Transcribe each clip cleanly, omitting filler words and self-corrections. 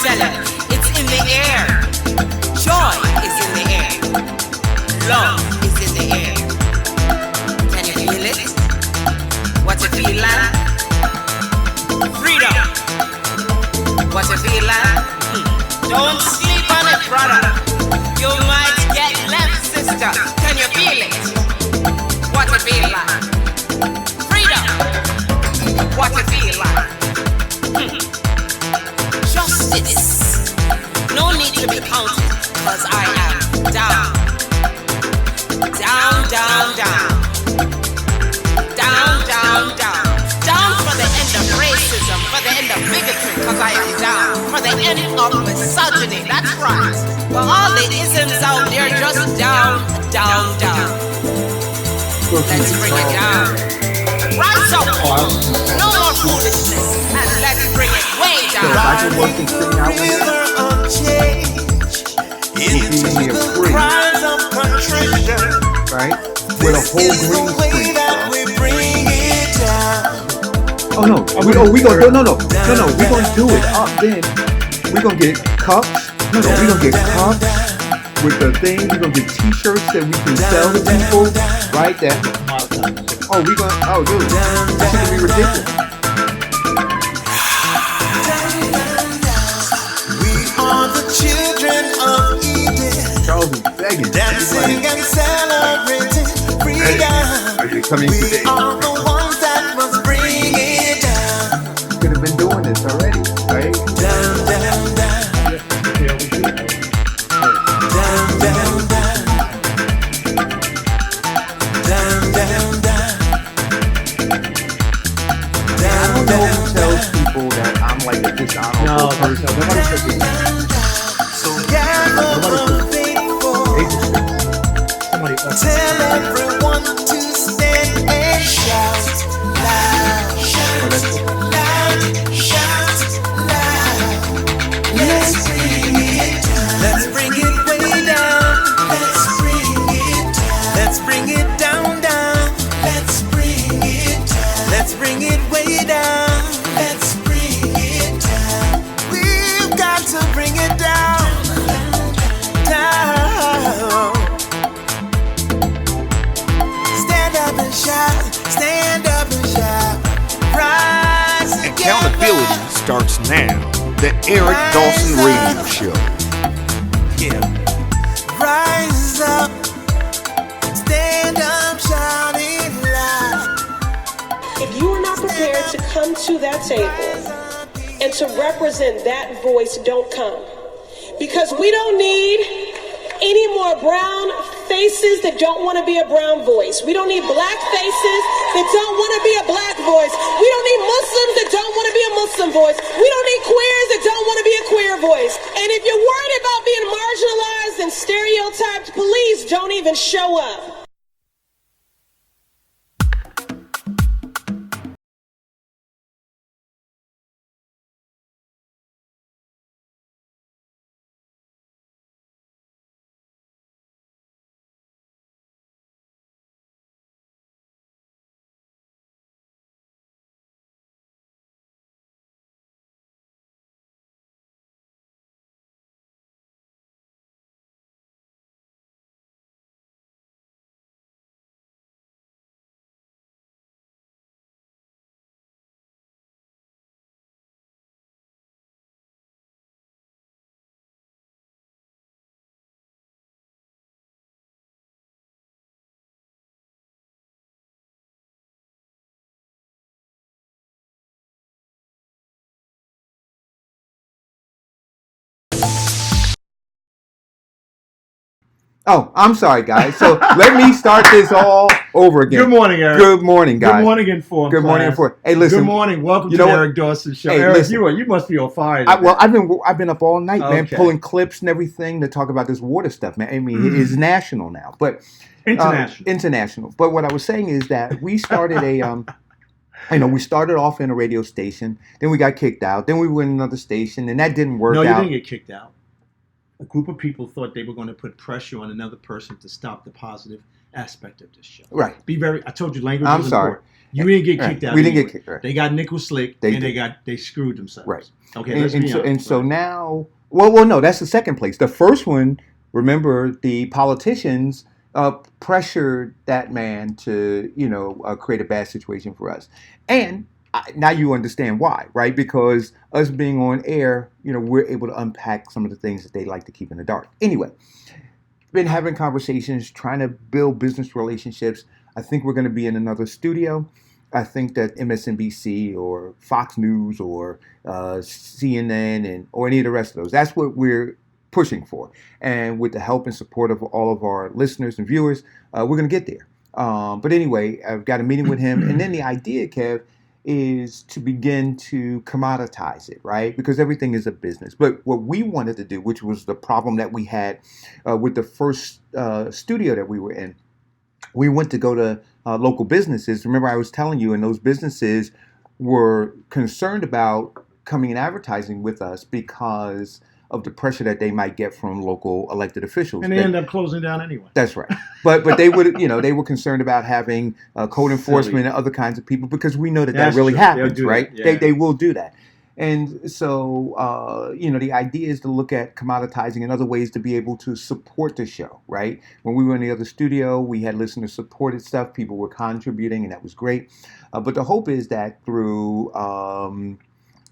tell you, it's in the air. Joy is in the air. Love is in the air. Can you feel it? What you feel like? Freedom. What you feel like? Don't sleep on it, brother. You might get left, sister. Can you feel it? What you feel like? Freedom. What you feel like? Justice. No need to be counted, cause I am down. Down, down, down. Down, down, down. Down for the end of racism, for the end of bigotry, cause I am down. For the end of misogyny, that's right. For all the isms out there, just down, down, down. Let's bring it down. Rise up. No more foolishness. And let's bring it way down. Cries of contrition. Right? With a whole green screen. Oh no! We gonna no. We gonna do it up. Then we gonna get cups. We gonna get cups with the thing. We gonna get T-shirts that we can sell to people. Right? That. We gonna. Oh, dude, this is gonna be ridiculous. We are the children of Eden. Charles is begging. Dancing and celebrating freedom. Are you coming today? We are the ones that must bring it down. Could have been doing this already, right? Down, down, down. Down, down, down. Down, down, down. Down, I don't know who tells people that I'm like a dishonorable person. Nobody said this. so gather the faithful. Tell everyone to stand and shout loud, shout loud, shout loud. Let's bring it down. Let's bring it way down. Let's bring it down. Let's bring it down, down. Let's bring it down. Let's bring it way down. Let's bring it down. We've got to bring it down, down. Stand up and shout, rise together. Accountability starts now. The Eric Dawson Radio Show. Yeah. Rise up, stand up, shouting loud. If you are not prepared to come to that table and to represent that voice, don't come. Because we don't need any more brown faces that don't want to be a brown voice. We don't need black faces that don't want to be a black voice. We don't need Muslims that don't want to be a Muslim voice. We don't need queers that don't want to be a queer voice. And if you're worried about being marginalized and stereotyped, please don't even show up. Oh, I'm sorry, guys. So let me start this all over again. Good morning, Eric. Good morning, guys. Good morning, Inform. Good morning, Inform. Hey, listen. Good morning. Welcome to know the what? Eric Dawson Show. Hey, Eric, listen. you must be on fire. Well, I've been up all night, man, Okay. pulling clips and everything to talk about this water stuff, man. I mean, it's national now, but International. international. But what I was saying is that we started we started off in a radio station, then we got kicked out, then we went in another station, and that didn't work No, you out. didn't get kicked out. A group of people thought they were going to put pressure on another person to stop the positive aspect of this show. Right. Be very. I told you language. I'm was sorry. important. You didn't get Right. kicked out. We didn't anyway. get kicked. Right. They got nickel slick, They and did. they screwed themselves. Right. Okay. Let's be honest. So now, well, no, that's the second place. The first one, remember, the politicians pressured that man to, create a bad situation for us, and now you understand why, right? Because us being on air, we're able to unpack some of the things that they like to keep in the dark. Anyway, been having conversations, trying to build business relationships. I think we're going to be in another studio. I think that MSNBC or Fox News or CNN or any of the rest of those, that's what we're pushing for. And with the help and support of all of our listeners and viewers, we're going to get there. But anyway, I've got a meeting with him. And then the idea, Kev, is to begin to commoditize it, right? Because everything is a business. But what we wanted to do, which was the problem that we had with the first studio that we were in, we went to go to local businesses. Remember, I was telling you, and those businesses were concerned about coming and advertising with us because of the pressure that they might get from local elected officials. And they end up closing down anyway. That's right. But they would, they were concerned about having code enforcement and other kinds of people because we know that really true. happens, right? Yeah. They will do that. And so, the idea is to look at commoditizing and other ways to be able to support the show, right? When we were in the other studio, we had listener-supported stuff. People were contributing, and that was great. But the hope is that through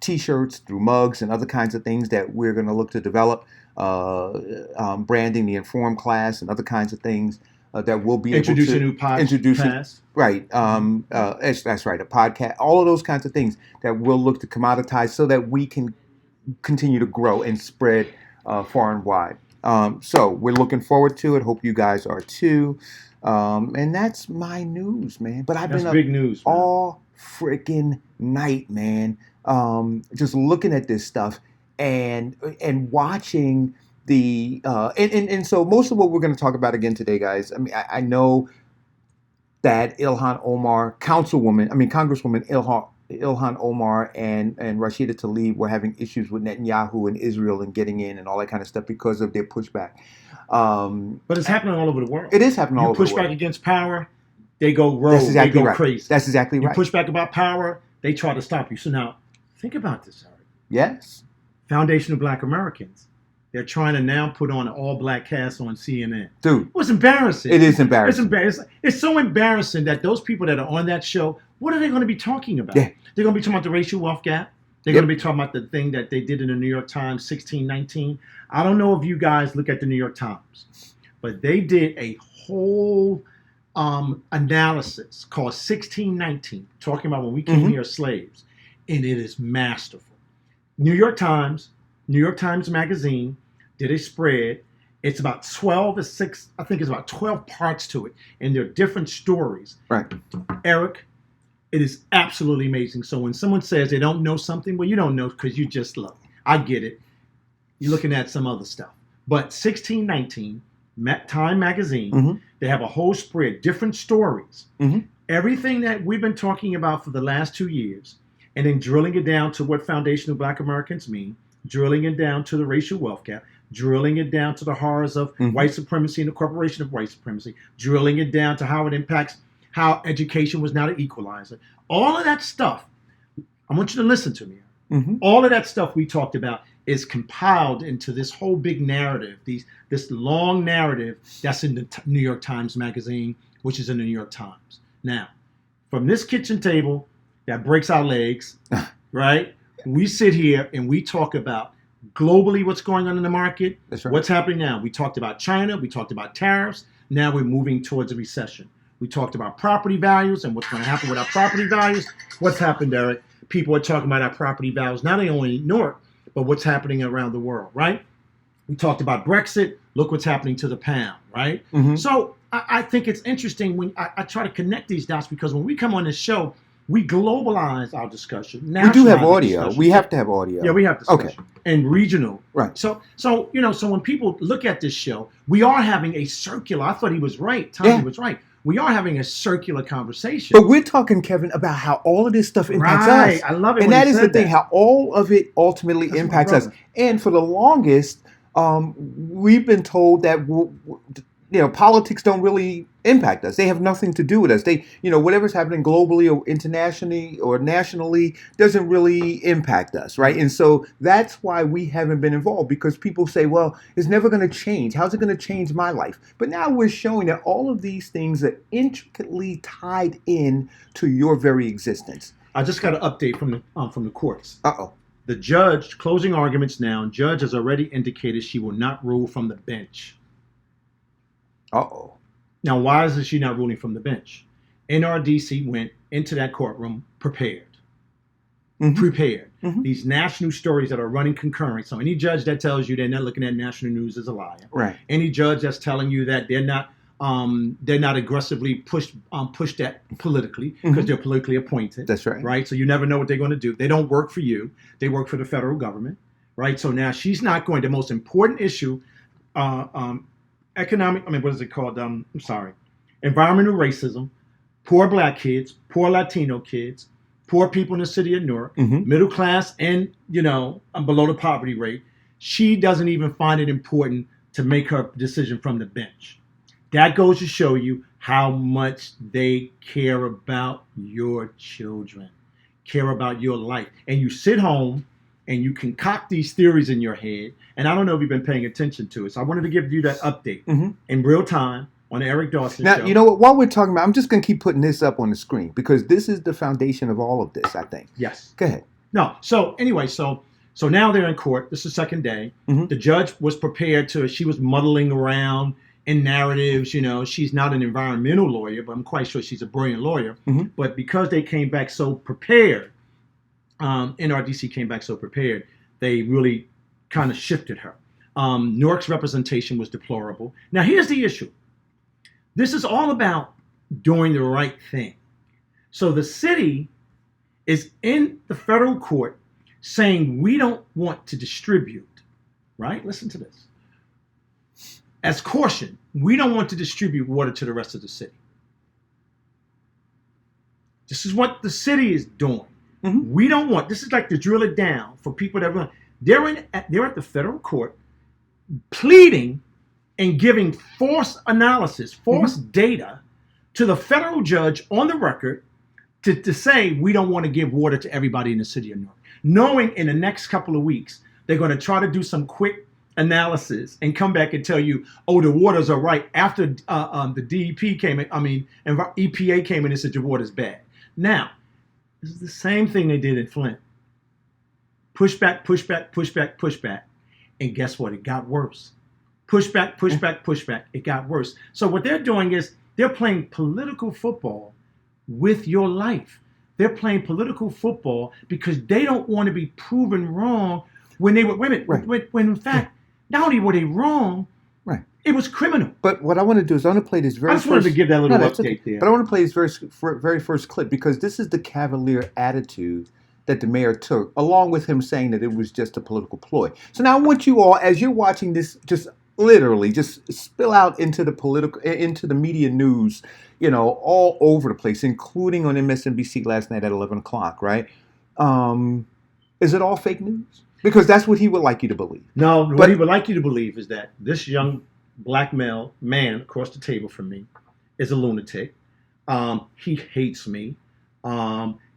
T-shirts, through mugs, and other kinds of things that we're going to look to develop, branding the Inform class and other kinds of things that will be introduce able to a new podcast. introduce right. That's right, a podcast. All of those kinds of things that we'll look to commoditize so that we can continue to grow and spread far and wide. So we're looking forward to it. Hope you guys are too. And that's my news, man. But I've been up big news, man. all freaking night, man. Just looking at this stuff and watching the and so most of what we're going to talk about again today, guys. I mean, I know that Congresswoman Ilhan Omar and Rashida Tlaib were having issues with Netanyahu and Israel and getting in and all that kind of stuff because of their pushback. But it's happening all over the world. It is happening all over the world. You push back against power, they go rogue. That's exactly they go right. crazy. That's exactly right. You push back about power, they try to stop you. So now, think about this, Eric. Yes. Foundation of Black Americans. They're trying to now put on an all-black cast on CNN. Dude. It was embarrassing. It is embarrassing. It's embarrassing. It's so embarrassing that those people that are on that show, what are they going to be talking about? Yeah. They're going to be talking about the racial wealth gap. They're going to be talking about the thing that they did in the New York Times, 1619. I don't know if you guys look at the New York Times, but they did a whole analysis called 1619, talking about when we came here as slaves, and it is masterful. New York Times Magazine did a spread. It's about 12 parts to it, and there are different stories. Right. Eric, it is absolutely amazing. So when someone says they don't know something, well, you don't know because you just look. I get it. You're looking at some other stuff. But 1619, Time Magazine, they have a whole spread, different stories. Everything that we've been talking about for the last 2 years, and then drilling it down to what Foundation of Black Americans mean, drilling it down to the racial wealth gap, drilling it down to the horrors of white supremacy and the corporation of white supremacy, drilling it down to how it impacts how education was now the equalizer. All of that stuff, I want you to listen to me. All of that stuff we talked about is compiled into this whole big narrative, this long narrative that's in the New York Times Magazine, which is in the New York Times. Now, from this kitchen table that breaks our legs, right? We sit here and we talk about globally what's going on in the market. That's right. What's happening now? We talked about China. We talked about tariffs. Now we're moving towards a recession. We talked about property values and what's going to happen with our property values. What's happened, Eric? People are talking about our property values, not only in New York, but what's happening around the world, right? We talked about Brexit. Look what's happening to the pound, right? So I think it's interesting when I try to connect these dots, because when we come on this show, we globalize our discussion. We do have nationalize audio. discussion. We have to have audio. Yeah, we have discussion. Okay. And regional. Right. So when people look at this show, we are having a circular. I thought he was right. Tommy was right. We are having a circular conversation. But we're talking, Kevin, about how all of this stuff impacts us. I love it. And when that he is said the thing, that. how all of it ultimately That's my impacts us. brother. And for the longest, we've been told that politics don't really impact us. They have nothing to do with us. They, whatever's happening globally or internationally or nationally doesn't really impact us, right? And so that's why we haven't been involved, because people say, well, it's never going to change. How's it going to change my life? But now we're showing that all of these things are intricately tied in to your very existence. I just got an update from the courts. Uh-oh. The judge, closing arguments now, judge has already indicated she will not rule from the bench. Uh-oh. Now, why is she not ruling from the bench? NRDC went into that courtroom prepared. Prepared. These national stories that are running concurrent. So any judge that tells you they're not looking at national news is a liar. Right. Any judge that's telling you that they're not aggressively pushed at politically because they're politically appointed. That's right. Right. So you never know what they're going to do. They don't work for you. They work for the federal government. Right. So now she's not going. The most important issue, economic. What is it called? Environmental racism, poor black kids, poor Latino kids, poor people in the city of Newark, middle class, and below the poverty rate. She doesn't even find it important to make her decision from the bench. That goes to show you how much they care about your children, care about your life. And you sit home and you concoct these theories in your head. And I don't know if you've been paying attention to it. So I wanted to give you that update in real time on the Eric Dawson show. Now, you know what? While we're talking about, I'm just going to keep putting this up on the screen because this is the foundation of all of this, I think. Yes. Go ahead. No. So anyway, so now they're in court. This is the second day. The judge was prepared she was muddling around in narratives. She's not an environmental lawyer, but I'm quite sure she's a brilliant lawyer. But because they came back so prepared, NRDC came back so prepared, they really kind of shifted her. Newark's representation was deplorable. Now, here's the issue. This is all about doing the right thing. So the city is in the federal court saying we don't want to distribute, right? Listen to this. As caution, we don't want to distribute water to the rest of the city. This is what the city is doing. We don't want, this is like to drill it down for people that run. They're at the federal court pleading and giving false analysis, false data to the federal judge on the record to say we don't want to give water to everybody in the city of Newark. Knowing in the next couple of weeks, they're going to try to do some quick analysis and come back and tell you, oh, the waters are right after the DEP came in, EPA came in and said your water's bad. Now, this is the same thing they did in Flint. Pushback, pushback, pushback, pushback. And guess what? It got worse. Pushback, pushback, pushback. It got worse. So what they're doing is they're playing political football with your life. They're playing political football because they don't want to be proven wrong when they were women. Right. When in fact, not only were they wrong, right, it was criminal. But what I want to do is I want to play this very I just wanted to give that little update there. But I want to play this very first clip because this is the cavalier attitude that the mayor took, along with him saying that it was just a political ploy. So now I want you all, as you're watching this, just literally just spill out into the media news, all over the place, including on MSNBC last night at 11 o'clock, right? Is it all fake news? Because that's what he would like you to believe. No, what he would like you to believe is that this young black male man across the table from me is a lunatic. He hates me.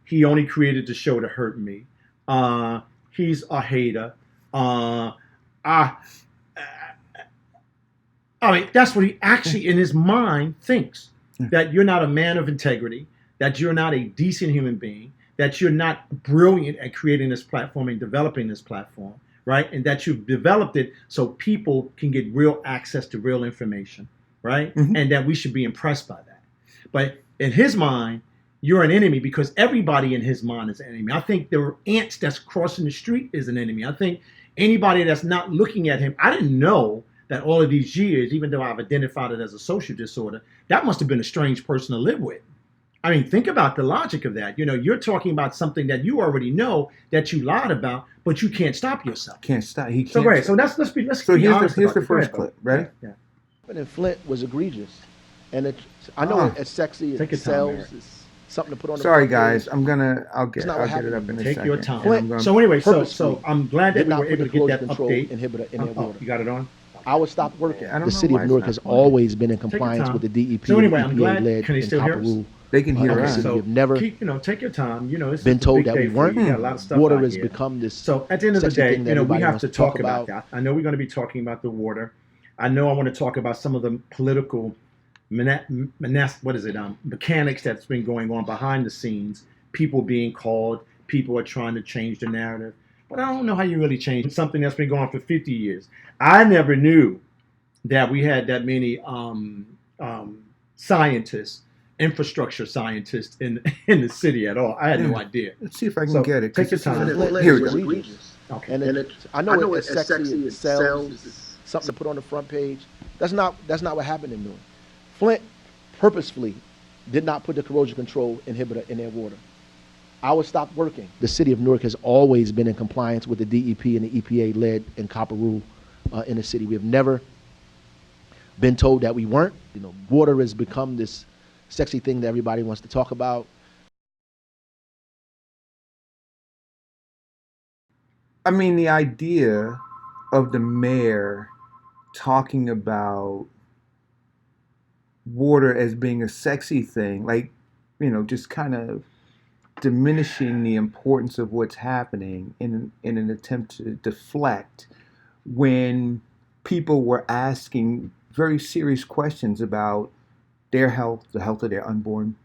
He only created the show to hurt me. He's a hater. That's what he actually in his mind thinks. That you're not a man of integrity, that you're not a decent human being, that you're not brilliant at creating this platform and developing this platform, right? And that you've developed it so people can get real access to real information, right? And that we should be impressed by that. But in his mind, you're an enemy because everybody in his mind is an enemy. I think there are ants that's crossing the street is an enemy. I think anybody that's not looking at him, I didn't know that all of these years, even though I've identified it as a social disorder, that must have been a strange person to live with. Think about the logic of that. You're talking about something that you already know that you lied about, but you can't stop yourself. Can't stop. He can't. So right. So let's be honest. Here's the first clip. Ready? Yeah. But in Flint was egregious, and I know it's sexy. It sells. It's something to put on. Sorry, guys. I'll get it up in a second. Take your time. Flint, so anyway, so I'm glad that we were able to get that update. Inhibitor in their water. You got it on? Hours stopped working. I don't know The city why of it's Newark not has playing. always been in Take your compliance time. with the DEP So anyway, and I'm EPA glad. led Can they and still hear copper us? rule. They can hear in the us. city. We've never Keep, take your time. It's been a told big that we day for weren't. you. You got a lot of stuff Water out has here. become this. So at the end of the sexy day, thing that we everybody have wants to to talk talk about that. I know we're going to be talking about the water. I know I want to talk about some of the political mechanics that's been going on behind the scenes. People being called. People are trying to change the narrative. But I don't know how you really change something that's been going on for 50 years. I never knew that we had that many scientists, infrastructure scientists in the city at all. I had no idea. Let's see if I can So, get it. take your time. Here we go. Okay. And I know it's sexy. It sells. It's something to put on the front page. That's not what happened in Newark. Flint purposefully did not put the corrosion control inhibitor in their water. Hours stopped working. The city of Newark has always been in compliance with the DEP and the EPA lead and copper rule in the city. We have never been told that we weren't. Water has become this sexy thing that everybody wants to talk about. I mean, the idea of the mayor talking about water as being a sexy thing, like, just kind of diminishing the importance of what's happening in an attempt to deflect when people were asking very serious questions about their health, the health of their unborn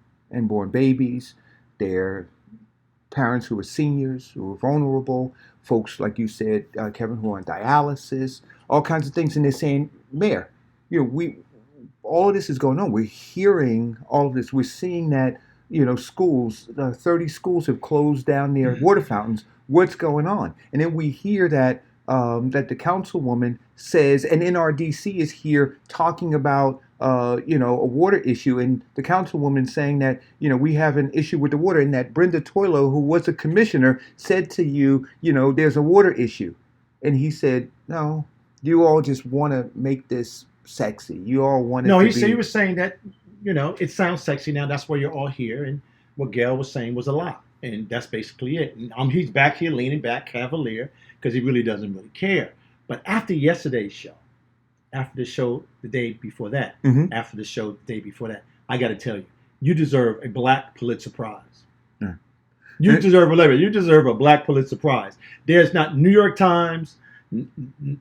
babies, their parents who are seniors, who are vulnerable, folks, like you said, Kevin, who are on dialysis, all kinds of things. And they're saying, Mayor, all of this is going on. We're hearing all of this. We're seeing that, schools, 30 schools have closed down their water fountains. What's going on? And then we hear that that the councilwoman says, and NRDC is here talking about, a water issue, and the councilwoman saying that, we have an issue with the water, and that Brenda Toilo, who was a commissioner, said to you, there's a water issue. And he said, no, you all just want to make this sexy. You all want it to be... he was saying that, it sounds sexy now. That's why you're all here. And what Gail was saying was a lot. And that's basically it. And he's back here leaning back, cavalier, because he really doesn't really care. But after yesterday's show, after the show the day before that, after the show the day before that, I got to tell you, you deserve a Black Pulitzer Prize. Yeah. You deserve a Black Pulitzer Prize. There's not New York Times,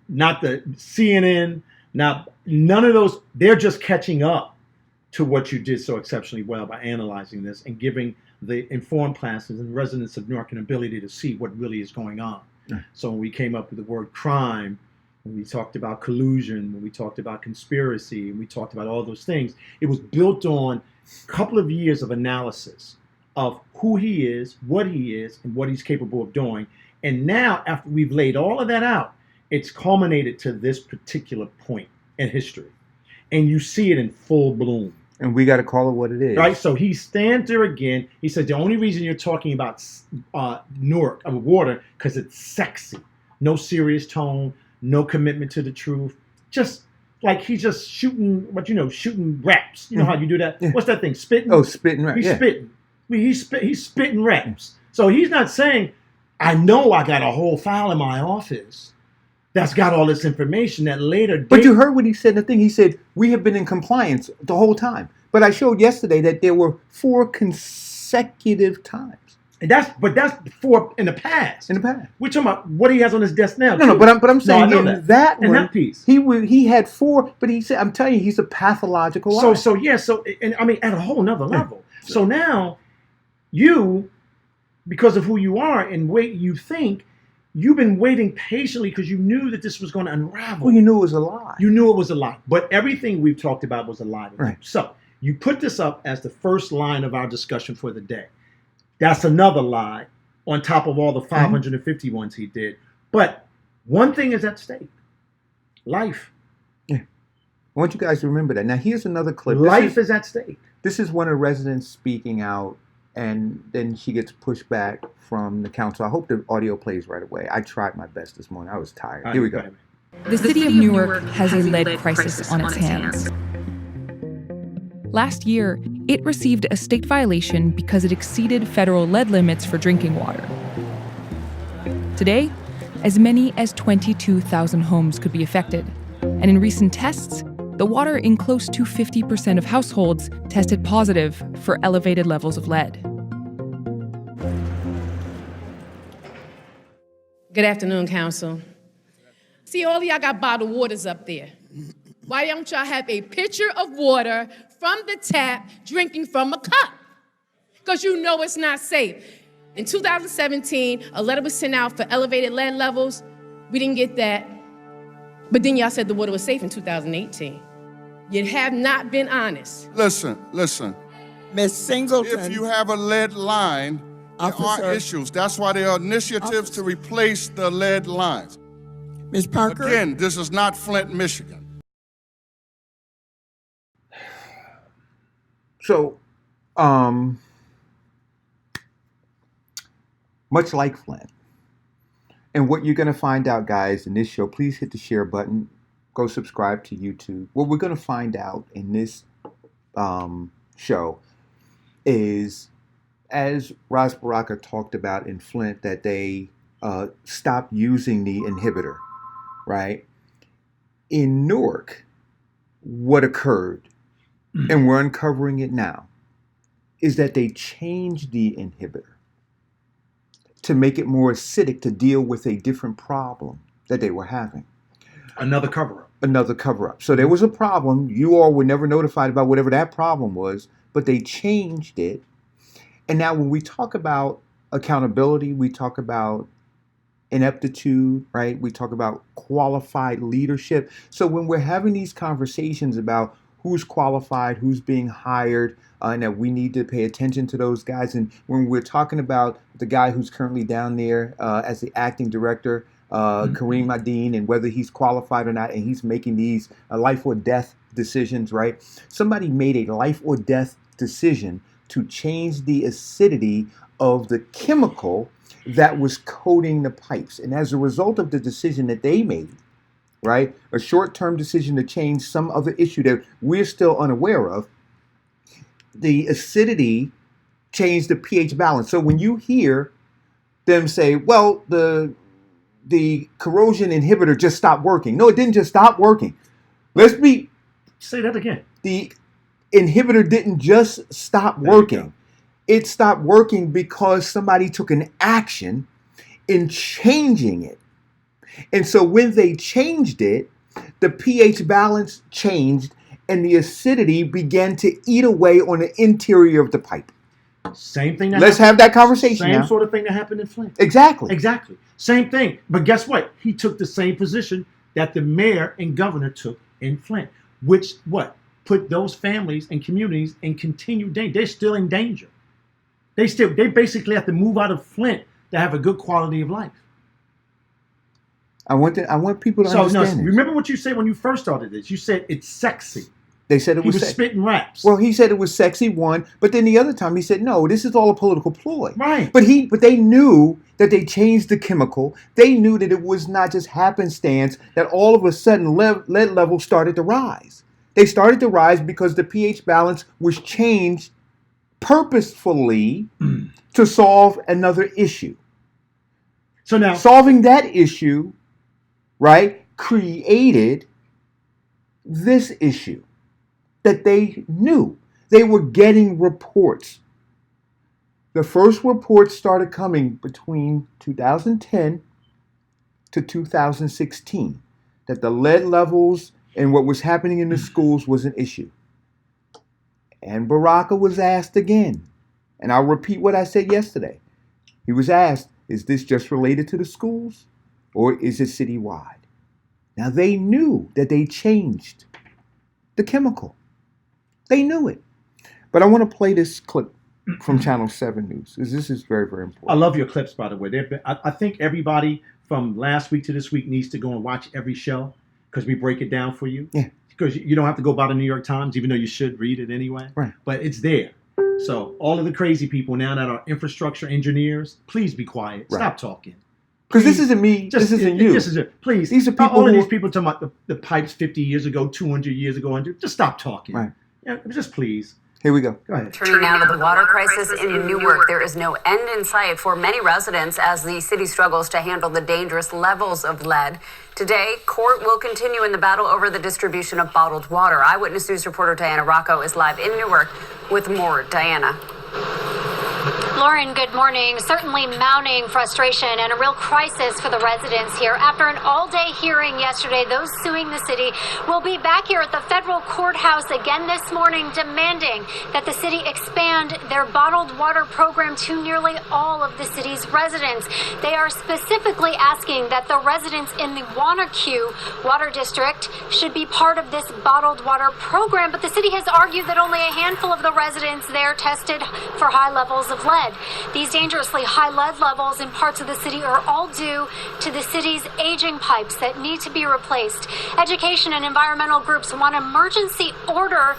not the CNN, none of those. They're just catching up to what you did so exceptionally well by analyzing this and giving the informed classes and residents of Newark an ability to see what really is going on. Yeah. So when we came up with the word crime, when we talked about collusion, when we talked about conspiracy, and we talked about all those things, it was built on a couple of years of analysis of who he is, and what he's capable of doing. And now, after we've laid all of that out, it's culminated to this particular point in history. And you see it in full bloom. And we got to call it what it is. Right? So he stands there again. He said, the only reason you're talking about Newark, water, because it's sexy. No serious tone, no commitment to the truth. Just like he's just shooting, shooting raps. You know how you do that? Yeah. What's that thing? Spitting? Oh, spitting raps. He's spitting. He's spitting raps. So he's not saying, I know I got a whole file in my office that's got all this information that later... But you heard what he said, the thing. He said, we have been in compliance the whole time. But I showed yesterday that there were 4 consecutive times. And that's 4 in the past. In the past. We're talking about what he has on his desk now. No, but I'm saying that one, that piece. He had 4, but he said, I'm telling you, he's a pathological liar. So at a whole nother level. Yeah. So now, you, because of who you are and what you think, you've been waiting patiently because you knew that this was going to unravel. Well, you knew it was a lie. You knew it was a lie. But everything we've talked about was a lie. Right. So you put this up as the first line of our discussion for the day. That's another lie on top of all the 550 ones he did. But one thing is at stake. Life. Yeah. I want you guys to remember that. Now, here's another clip. Life is at stake. This is one of the residents speaking out, and then she gets pushed back from the council. I hope the audio plays right away. I tried my best this morning. I was tired. Here we go. The city of Newark has a lead crisis on its hands. Last year, it received a state violation because it exceeded federal lead limits for drinking water. Today, as many as 22,000 homes could be affected. And in recent tests, the water in close to 50% of households tested positive for elevated levels of lead. Good afternoon, Council. See, all of y'all got bottled waters up there. Why don't y'all have a pitcher of water from the tap drinking from a cup? Because you know it's not safe. In 2017, a letter was sent out for elevated lead levels. We didn't get that. But then y'all said the water was safe in 2018. You have not been honest. Listen. Miss Singleton. If you have a lead line, there Officer. are issues. That's why there are initiatives to replace the lead lines. Ms. Parker. Again, this is not Flint, Michigan. So, much like Flint, and what you're going to find out, guys, in this show, please hit the share button, go subscribe to YouTube. What we're going to find out in this show is, as Ras Baraka talked about in Flint, that they stopped using the inhibitor, right? In Newark, what occurred, and we're uncovering it now, is that they changed the inhibitor to make it more acidic to deal with a different problem that they were having. Another cover-up. Another cover-up. So there was a problem. You all were never notified about whatever that problem was, but they changed it. And now when we talk about accountability, we talk about ineptitude, right? We talk about qualified leadership. So when we're having these conversations about who's qualified, who's being hired, and that we need to pay attention to those guys. And when we're talking about the guy who's currently down there as the acting director, Kareem Adine, and whether he's qualified or not, and he's making these life or death decisions, right? Somebody made a life or death decision to change the acidity of the chemical that was coating the pipes. And as a result of the decision that they made, right, a short-term decision to change some other issue that we're still unaware of, the acidity changed the pH balance. So when you hear them say, well, the corrosion inhibitor just stopped working. No, it didn't just stop working. Say that again. The inhibitor didn't just stop working. It stopped working because somebody took an action in changing it. And so when they changed it, the pH balance changed and the acidity began to eat away on the interior of the pipe. Same thing. Let's have that conversation Same now. sort of thing that happened in Flint. Exactly. Same thing. But guess what? He took the same position that the mayor and governor took in Flint, which put those families and communities in continued danger. They're still in danger. They basically have to move out of Flint to have a good quality of life. I want people to understand this. Remember what you said when you first started this. You said it's sexy. They said it was spitting raps. Well, he said it was sexy, one, but then the other time he said, no, this is all a political ploy. Right. But they knew that they changed the chemical. They knew that it was not just happenstance that all of a sudden lead levels started to rise. They started to rise because the pH balance was changed purposefully to solve another issue. So now solving that issue, right, created this issue that they knew. They were getting reports. The first reports started coming between 2010 to 2016 that the lead levels and what was happening in the schools was an issue. And Baraka was asked again, and I'll repeat what I said yesterday. He was asked, is this just related to the schools or is it citywide? Now they knew that they changed the chemical. They knew it. But I want to play this clip from Channel 7 News, because this is very, very important. I love your clips, by the way. I think everybody from last week to this week needs to go and watch every show, because we break it down for you. Yeah. Because you don't have to go by the New York Times, even though you should read it anyway. Right. But it's there. So all of the crazy people now that are infrastructure engineers, please be quiet. Right. Stop talking. Because this isn't me. This isn't you. This is it. Please. These are people. All of these people talking about the pipes 50 years ago, 200 years ago. Just stop talking. Right. Yeah, just please. Here we go. Go ahead. Turning now to the water crisis in Newark. There is no end in sight for many residents as the city struggles to handle the dangerous levels of lead. Today, court will continue in the battle over the distribution of bottled water. Eyewitness News reporter Diana Rocco is live in Newark with more. Diana. Lauren, good morning. Certainly mounting frustration and a real crisis for the residents here. After an all-day hearing yesterday, those suing the city will be back here at the federal courthouse again this morning, demanding that the city expand their bottled water program to nearly all of the city's residents. They are specifically asking that the residents in the Wanacue Water District should be part of this bottled water program, but the city has argued that only a handful of the residents there tested for high levels of lead. These dangerously high lead levels in parts of the city are all due to the city's aging pipes that need to be replaced. Education and environmental groups want an emergency order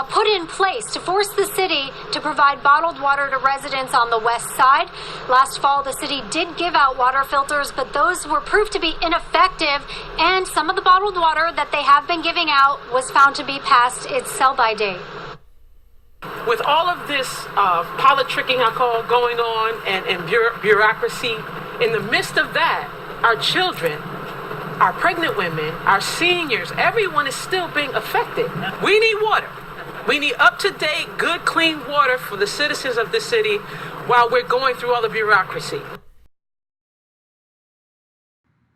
put in place to force the city to provide bottled water to residents on the west side. Last fall, the city did give out water filters, but those were proved to be ineffective, and some of the bottled water that they have been giving out was found to be past its sell-by date. With all of this politicking, I call, going on and bureaucracy, in the midst of that, our children, our pregnant women, our seniors, everyone is still being affected. We need water. We need up-to-date, good, clean water for the citizens of the city while we're going through all the bureaucracy.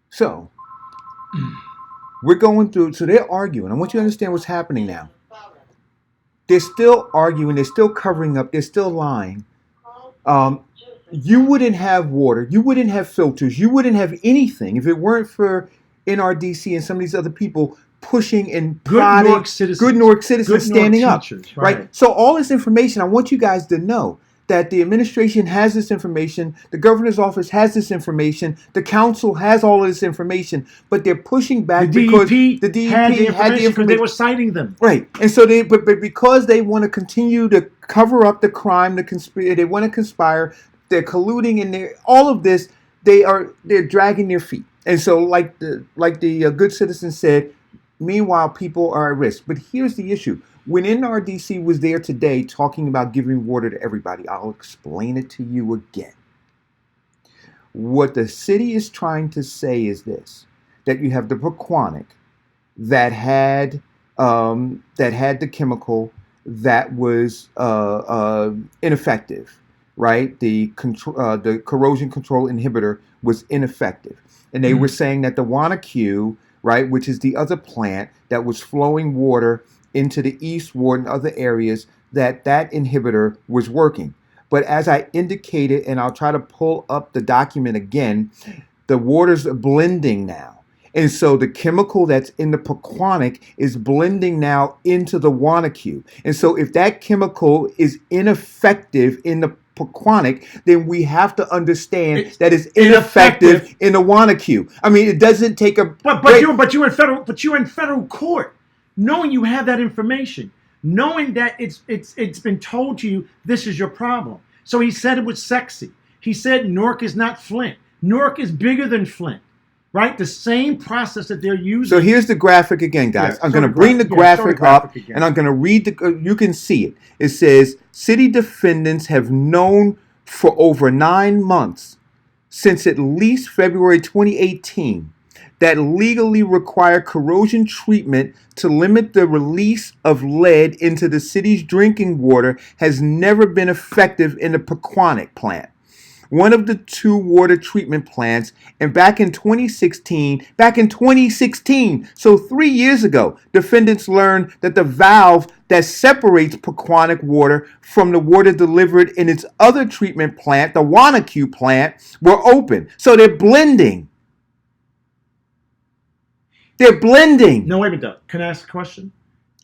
So, we're going through, so they're arguing. I want you to understand what's happening now. They're still arguing, they're still covering up, they're still lying. You wouldn't have water, you wouldn't have filters, you wouldn't have anything if it weren't for NRDC and some of these other people pushing and prodding, good Newark citizens standing up. Right? So all this information, I want you guys to know that the administration has this information, the governor's office has this information, the council has all of this information, but they're pushing back because the DEP had the information because they were citing them. Right. And so but because they want to continue to cover up the crime, they want to conspire, they're colluding in all of this, they're dragging their feet. And so like the good citizen said, meanwhile people are at risk. But here's the issue. When NRDC was there today talking about giving water to everybody, I'll explain it to you again. What the city is trying to say is this, that you have the Pequannock that had the chemical that was ineffective, right? The corrosion control inhibitor was ineffective. And they were saying that the Wanacue, right, which is the other plant that was flowing water into the East Ward and other areas, that inhibitor was working. But as I indicated, and I'll try to pull up the document again, the water's blending now. And so the chemical that's in the Pequannock is blending now into the Wanacue. And so if that chemical is ineffective in the Pequannock, then we have to understand that it's ineffective in the Wanacue. I mean, it doesn't take a but you're in federal court, knowing you have that information, knowing that it's been told to you this is your problem. So he said it was sexy. He said Newark is not Flint. Newark is bigger than Flint, right? The same process that they're using. So here's the graphic again, guys. Yeah, I'm going to bring the graphic up, and I'm going to read you can see it. It says, city defendants have known for over 9 months, since at least February 2018, that legally require corrosion treatment to limit the release of lead into the city's drinking water has never been effective in the Pequannock plant, one of the 2 water treatment plants. And back in 2016, so 3 years ago, defendants learned that the valve that separates Pequannock water from the water delivered in its other treatment plant, the Wanacue plant, were open. So they're blending. They're blending. No, wait a minute. Can I ask a question?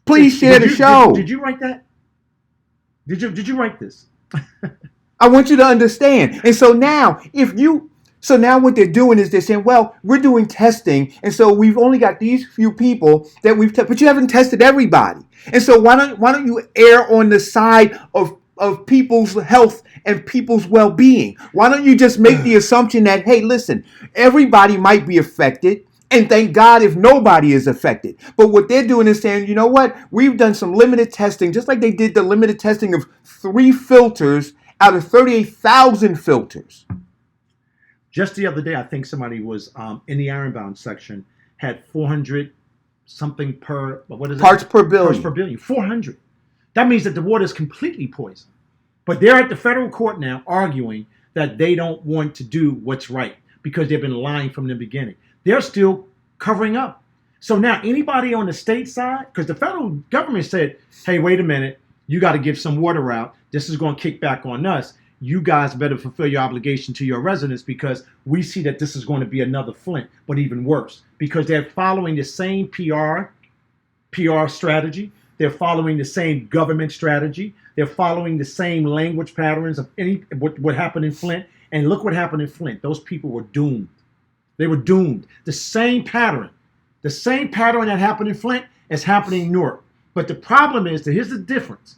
Please share the show. Did you write that? Did you write this? I want you to understand. And so now, now what they're doing is they're saying, well, we're doing testing, and so we've only got these few people that we've tested, but you haven't tested everybody. And so why don't you err on the side of people's health and people's well-being? Why don't you just make the assumption that, hey, listen, everybody might be affected, And thank God if nobody is affected. But what they're doing is saying, you know what? We've done some limited testing, just like they did the limited testing of 3 filters out of 38,000 filters. Just the other day, I think somebody was in the ironbound section, had 400 something per, what is it? Parts per billion. Parts per billion. 400. That means that the water is completely poisoned. But they're at the federal court now arguing that they don't want to do what's right because they've been lying from the beginning. They're still covering up. So now anybody on the state side, because the federal government said, hey, wait a minute, you got to give some water out. This is going to kick back on us. You guys better fulfill your obligation to your residents because we see that this is going to be another Flint, but even worse because they're following the same PR strategy. They're following the same government strategy. They're following the same language patterns of what happened in Flint. And look what happened in Flint. Those people were doomed. They were doomed. The same pattern that happened in Flint is happening in Newark. But the problem is that here's the difference.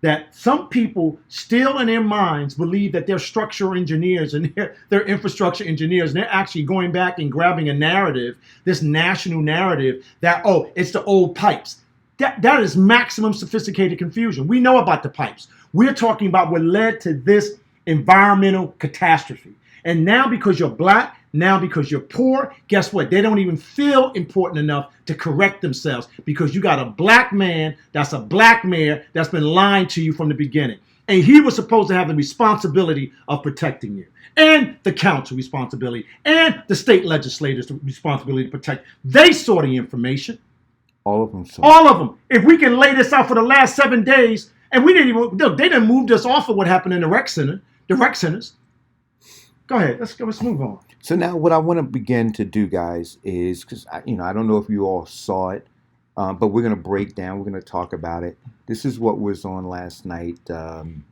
That some people still in their minds believe that they're structural engineers and they're infrastructure engineers. And they're actually going back and grabbing a narrative, this national narrative that, oh, it's the old pipes. That is maximum sophisticated confusion. We know about the pipes. We're talking about what led to this environmental catastrophe. And now because you're black, now because you're poor, guess what? They don't even feel important enough to correct themselves because you got a black man that's a black mayor that's been lying to you from the beginning. And he was supposed to have the responsibility of protecting you. And the council responsibility. And the state legislators' responsibility to protect. They saw the information. All of them. All of them. If we can lay this out for the last 7 days, and we didn't even, they didn't move us off of what happened in the rec centers. Go ahead. Let's move on. So now what I want to begin to do, guys, is because I don't know if you all saw it, but we're going to break down. We're going to talk about it. This is what was on last night on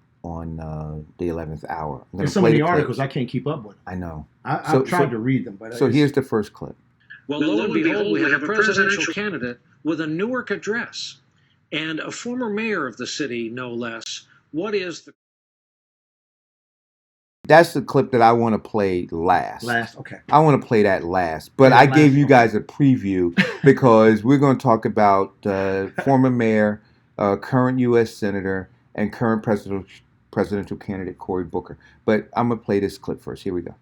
the 11th hour. There's so many articles I can't keep up with. I know. I've tried to read them, but here's the first clip. Well, lo and behold, we have a presidential candidate with a Newark address and a former mayor of the city, no less. What is the... That's the clip that I want to play last. Okay. I want to play that last. But I gave you guys a preview because we're going to talk about former mayor, current U.S. senator, and current presidential candidate Cory Booker. But I'm going to play this clip first. Here we go.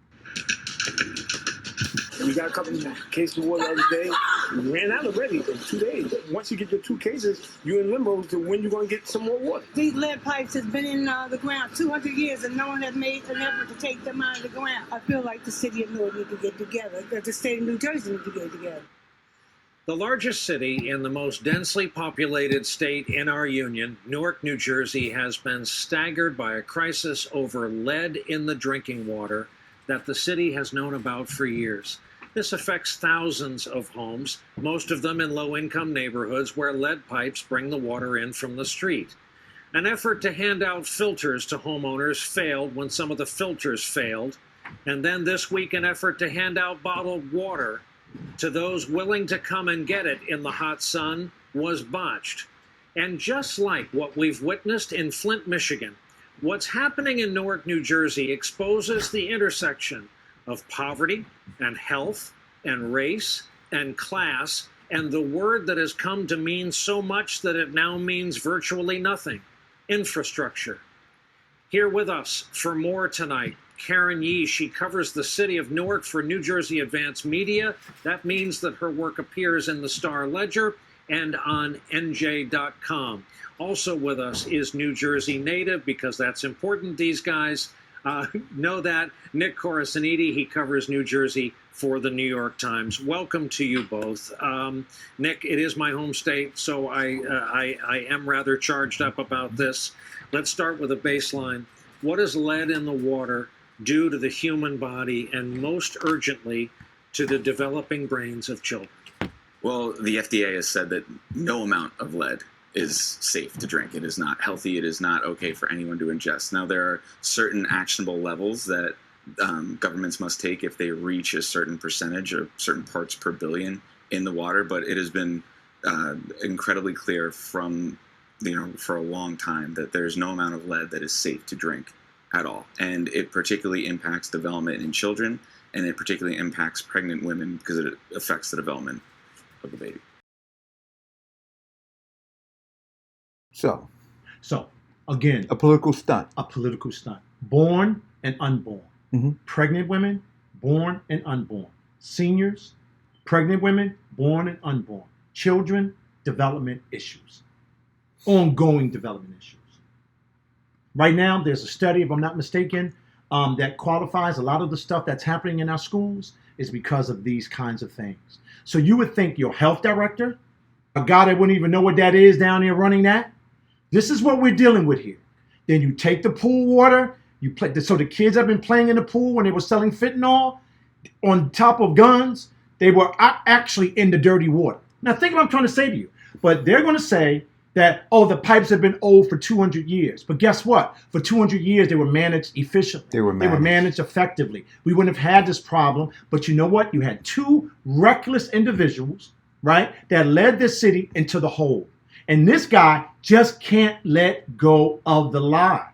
We got a couple of cases of water the other day. We ran out already in 2 days. Once you get your 2 cases, you're in limbo to when you're going to get some more water. These lead pipes has been in the ground 200 years, and no one has made an effort to take them out of the ground. I feel like the city of Newark need to get together. The state of New Jersey need to get together. The largest city in the most densely populated state in our union, Newark, New Jersey, has been staggered by a crisis over lead in the drinking water that the city has known about for years. This affects thousands of homes, most of them in low-income neighborhoods where lead pipes bring the water in from the street. An effort to hand out filters to homeowners failed when some of the filters failed. And then this week, an effort to hand out bottled water to those willing to come and get it in the hot sun was botched. And just like what we've witnessed in Flint, Michigan, what's happening in Newark, New Jersey exposes the intersection of poverty and health and race and class and the word that has come to mean so much that it now means virtually nothing: infrastructure. Here with us for more tonight, Karen Yee. She covers the city of Newark for New Jersey Advance Media. That means that her work appears in the Star Ledger and on NJ.com. Also with us is New Jersey native, because that's important. These guys know that. Nick Corasaniti, he covers New Jersey for the New York Times. Welcome to you both. Nick, it is my home state, so I am rather charged up about this. Let's start with a baseline. What does lead in the water do to the human body, and most urgently to the developing brains of children? Well, the FDA has said that no amount of lead is safe to drink. It is not healthy. It is not okay for anyone to ingest. Now, there are certain actionable levels that governments must take if they reach a certain percentage or certain parts per billion in the water, but it has been incredibly clear from, for a long time that there's no amount of lead that is safe to drink at all. And it particularly impacts development in children and it particularly impacts pregnant women because it affects the development of the baby. So again, a political stunt. A political stunt. Born and unborn. Mm-hmm. Pregnant women, born and unborn. Seniors, pregnant women, born and unborn. Children, development issues. Ongoing development issues. Right now, there's a study, if I'm not mistaken, that qualifies a lot of the stuff that's happening in our schools is because of these kinds of things. So you would think your health director, a guy that wouldn't even know what that is down there running that, this is what we're dealing with here. Then you take the pool water, you play. So the kids have been playing in the pool when they were selling fentanyl on top of guns. They were actually in the dirty water. Now think what I'm trying to say to you. But they're going to say that, oh, the pipes have been old for 200 years. But guess what? For 200 years, they were managed efficiently. They were managed effectively. We wouldn't have had this problem. But you know what? You had two reckless individuals, right, that led this city into the hole. And this guy just can't let go of the lie.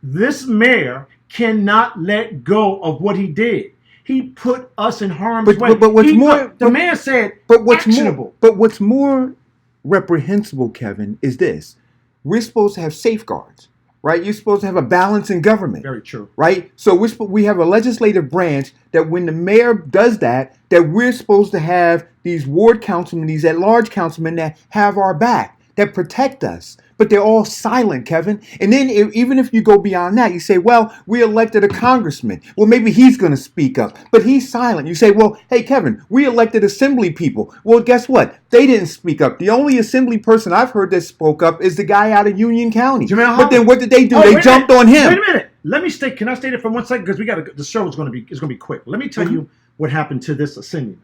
This mayor cannot let go of what he did. He put us in harm's way. But what's more, the man said, actionable. But what's more reprehensible, Kevin, is this. We're supposed to have safeguards, right? You're supposed to have a balance in government. Very true. Right? So we have a legislative branch that when the mayor does that we're supposed to have these ward councilmen, these at-large councilmen that have our back, that protect us. But they're all silent, Kevin. And then even if you go beyond that, you say, well, we elected a congressman. Well, maybe he's going to speak up. But he's silent. You say, well, hey, Kevin, we elected assembly people. Well, guess what? They didn't speak up. The only assembly person I've heard that spoke up is the guy out of Union County. But then what did they do? They jumped on him. Wait a minute. Can I stay there for 1 second? Because the show is going to be quick. Let me tell you what happened to this assemblyman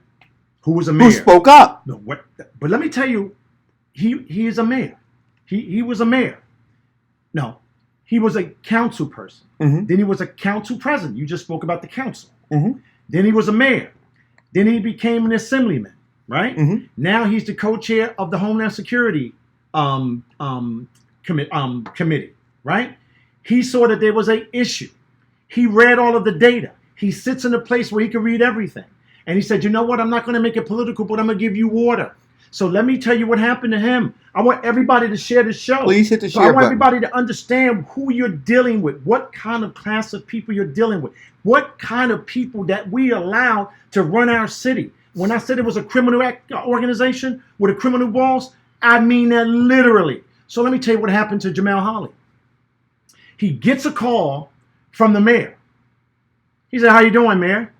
who was a mayor. Who spoke up. No, what? But let me tell you, he is a mayor. He was a mayor. No, he was a council person. Mm-hmm. Then he was a council president. You just spoke about the council. Mm-hmm. Then he was a mayor. Then he became an assemblyman, right? Mm-hmm. Now he's the co-chair of the Homeland Security committee, right? He saw that there was an issue. He read all of the data. He sits in a place where he can read everything. And he said, you know what? I'm not going to make it political, but I'm going to give you water. So let me tell you what happened to him. I want everybody to share the show. Please hit the share button. I want button. everybody to understand who you're dealing with, what kind of class of people you're dealing with, what kind of people that we allow to run our city. When I said it was a criminal organization with a criminal boss, I mean that literally. So let me tell you what happened to Jamel Holly. He gets a call from the mayor. He said, how you doing, Mayor?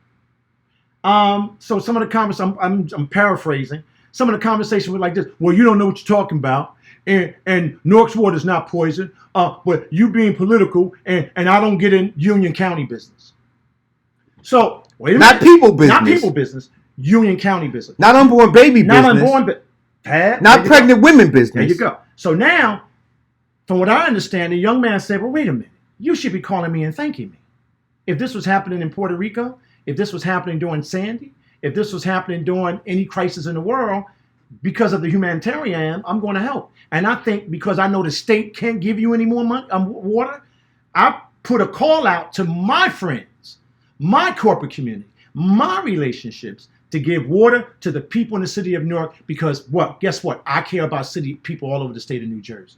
So some of the comments, I'm paraphrasing. Some of the conversation was like this. Well, you don't know what you're talking about. And Newark's water is not poison. But you being political and I don't get in Union County business. So, wait a minute. Not people business. Not people business. Union County business. Not unborn baby business. Not unborn business. Not pregnant women business. There you go. So now, from what I understand, the young man said, well, wait a minute. You should be calling me and thanking me. If this was happening in Puerto Rico, if this was happening during Sandy, if this was happening during any crisis in the world, because of the humanitarian, I'm going to help. And I think because I know the state can't give you any more money, water, I put a call out to my friends, my corporate community, my relationships to give water to the people in the city of Newark because guess what? I care about city people all over the state of New Jersey.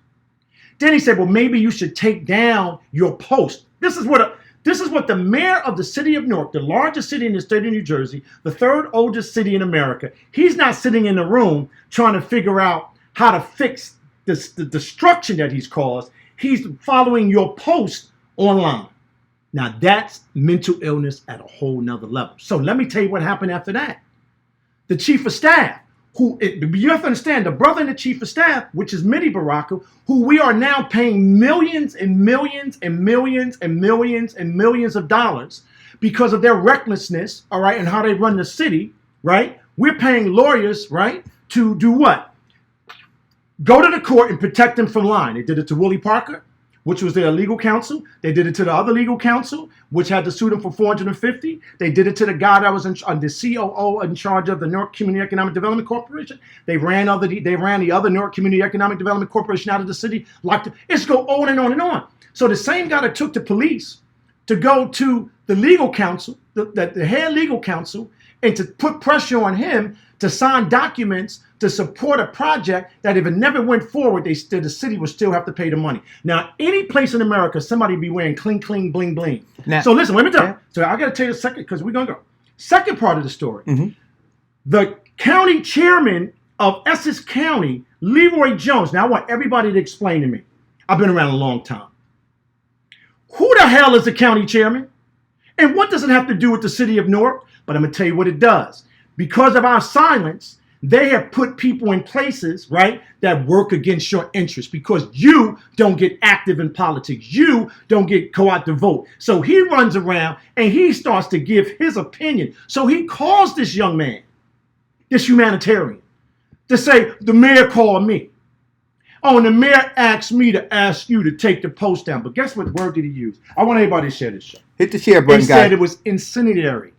Then he said, well, maybe you should take down your post. This is what the mayor of the city of Newark, the largest city in the state of New Jersey, the third oldest city in America, he's not sitting in the room trying to figure out how to fix the destruction that he's caused. He's following your post online. Now that's mental illness at a whole nother level. So let me tell you what happened after that. The chief of staff, you have to understand, the brother in the chief of staff, which is Mitty Baraka, who we are now paying millions and millions and millions and millions and millions of dollars because of their recklessness, all right, and how they run the city, right? We're paying lawyers, right, to do what? Go to the court and protect them from lying. They did it to Willie Parker, which was their legal counsel. They did it to the other legal counsel, which had to sue them for $450. They did it to the guy that was the COO in charge of the Newark Community Economic Development Corporation. They ran the other Newark Community Economic Development Corporation out of the city. It's go on and on and on. So the same guy that took the police to go to the legal counsel, the head legal counsel, and to put pressure on him to sign documents to support a project that if it never went forward, the city would still have to pay the money. Now, any place in America, somebody be wearing cling, bling, bling. Now, so listen, let me tell you. So I got to tell you a second, because we're going to go. Second part of the story. The county chairman of Essex County, Leroy Jones. Now, I want everybody to explain to me. I've been around a long time. Who the hell is the county chairman? And what does it have to do with the city of Newark? But I'm going to tell you what it does. Because of our silence, they have put people in places, right, that work against your interests because you don't get active in politics. You don't go out to vote. So he runs around and he starts to give his opinion. So he calls this young man, this humanitarian, to say, the mayor called me. Oh, and the mayor asked me to ask you to take the post down. But guess what word did he use? I want everybody to share this show. Hit the share button, guys. He said it was incendiary.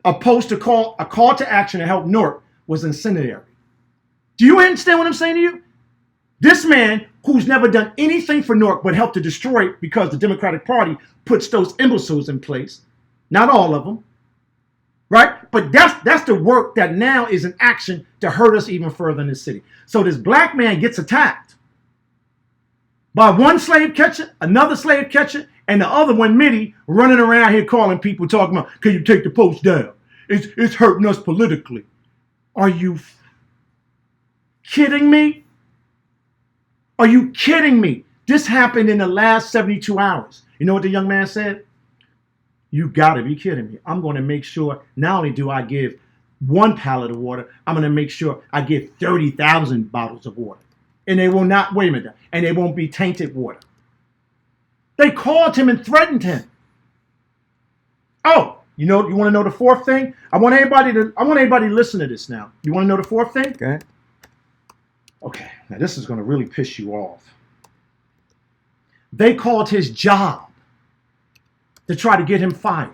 A call to action to help Newark was incendiary. Do you understand what I'm saying to you? This man, who's never done anything for Newark but helped to destroy it because the Democratic Party puts those imbeciles in place, not all of them, right? But that's the work that now is in action to hurt us even further in the city. So this black man gets attacked by one slave catcher, another slave catcher, and the other one, Mitty, running around here calling people, talking about, can you take the post down? It's hurting us politically. Are you kidding me? Are you kidding me? This happened in the last 72 hours. You know what the young man said? You gotta be kidding me. I'm gonna make sure not only do I give one pallet of water, I'm gonna make sure I give 30,000 bottles of water. And they will not, wait a minute, and they won't be tainted water. They called him and threatened him. Oh, you want to know the fourth thing? I want everybody to listen to this now. You want to know the fourth thing? Okay. Okay, now this is going to really piss you off. They called his job to try to get him fired.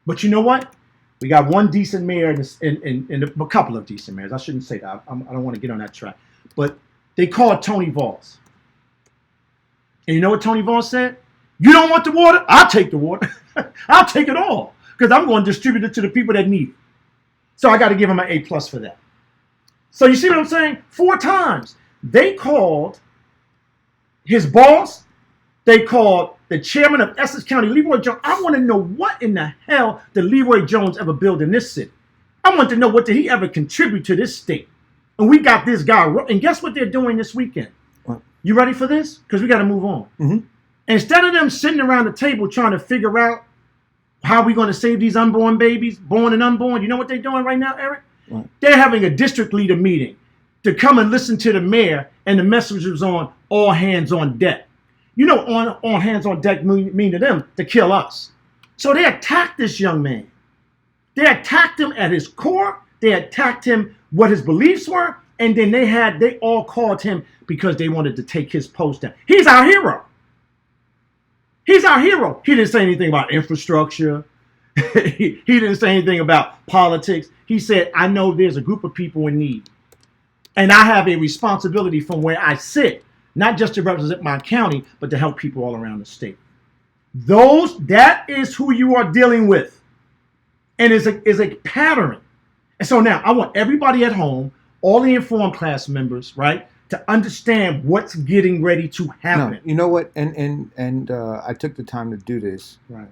But you know what? We got one decent mayor and a couple of decent mayors. I shouldn't say that. I don't want to get on that track. But they called Tony Voss. And you know what Tony Voss said? You don't want the water? I'll take the water. I'll take it all because I'm going to distribute it to the people that need it. So I got to give him an A+ for that. So you see what I'm saying? 4 times. They called his boss. They called the chairman of Essex County, Leroy Jones. I want to know what in the hell did Leroy Jones ever build in this city? I want to know what did he ever contribute to this state? And we got this guy. And guess what they're doing this weekend? What? You ready for this? Because we got to move on. Mm-hmm. Instead of them sitting around the table trying to figure out how we're going to save these unborn babies, born and unborn, you know what they're doing right now, Eric? What? They're having a district leader meeting to come and listen to the mayor, and the message was on all hands on deck. You know, on hands on deck mean to them to kill us. So they attacked this young man. They attacked him at his core. They attacked him what his beliefs were, and then they all called him because they wanted to take his post down. He's our hero. He's our hero. He didn't say anything about infrastructure. He didn't say anything about politics. He said, I know there's a group of people in need. And I have a responsibility from where I sit, not just to represent my county, but to help people all around the state. That is who you are dealing with. And is a pattern. And so now I want everybody at home, all the informed class members, right, to understand what's getting ready to happen. No, you know what? And I took the time to do this right.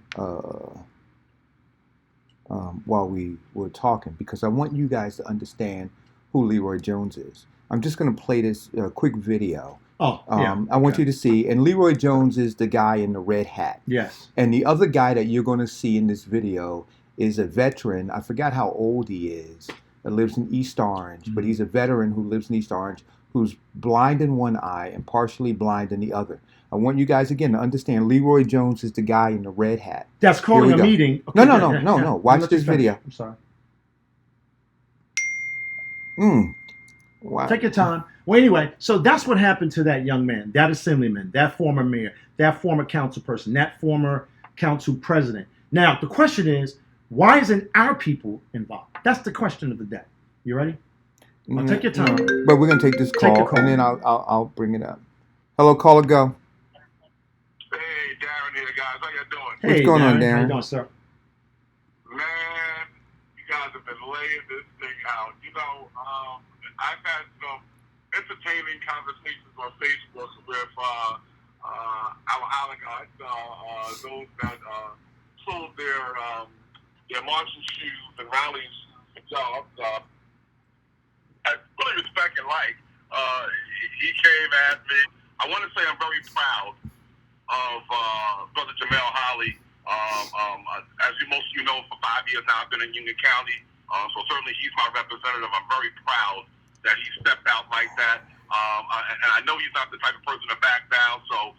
While we were talking because I want you guys to understand who Leroy Jones is. I'm just going to play this quick video. Oh, yeah. I want you to see. And Leroy Jones is the guy in the red hat. Yes. And the other guy that you're going to see in this video is a veteran. I forgot how old he is. That lives in East Orange, but he's a veteran who lives in East Orange, who's blind in one eye and partially blind in the other. I want you guys again to understand Leroy Jones is the guy in the red hat. That's calling a meeting. Okay, no. Watch this video. I'm sorry. Wow. Take your time. Well, anyway, so that's what happened to that young man, that assemblyman, that former mayor, that former council person, that former council president. Now, the question is, why isn't our people involved? That's the question of the day. You ready? Take your time. But we're going to take this call, and then I'll bring it up. Hello, caller, go. What's going on, How you Darren? doing, sir? Man, you guys have been laying this thing out. I've had some entertaining conversations on Facebook with our oligarchs, those that sold their marching shoes and rallying shoes for jobs. I really respect and like. He came at me. I want to say I'm very proud of Brother Jamel Holly. As most of you know, for 5 years now, I've been in Union County. So certainly he's my representative. I'm very proud that he stepped out like that. And I know he's not the type of person to back down. So,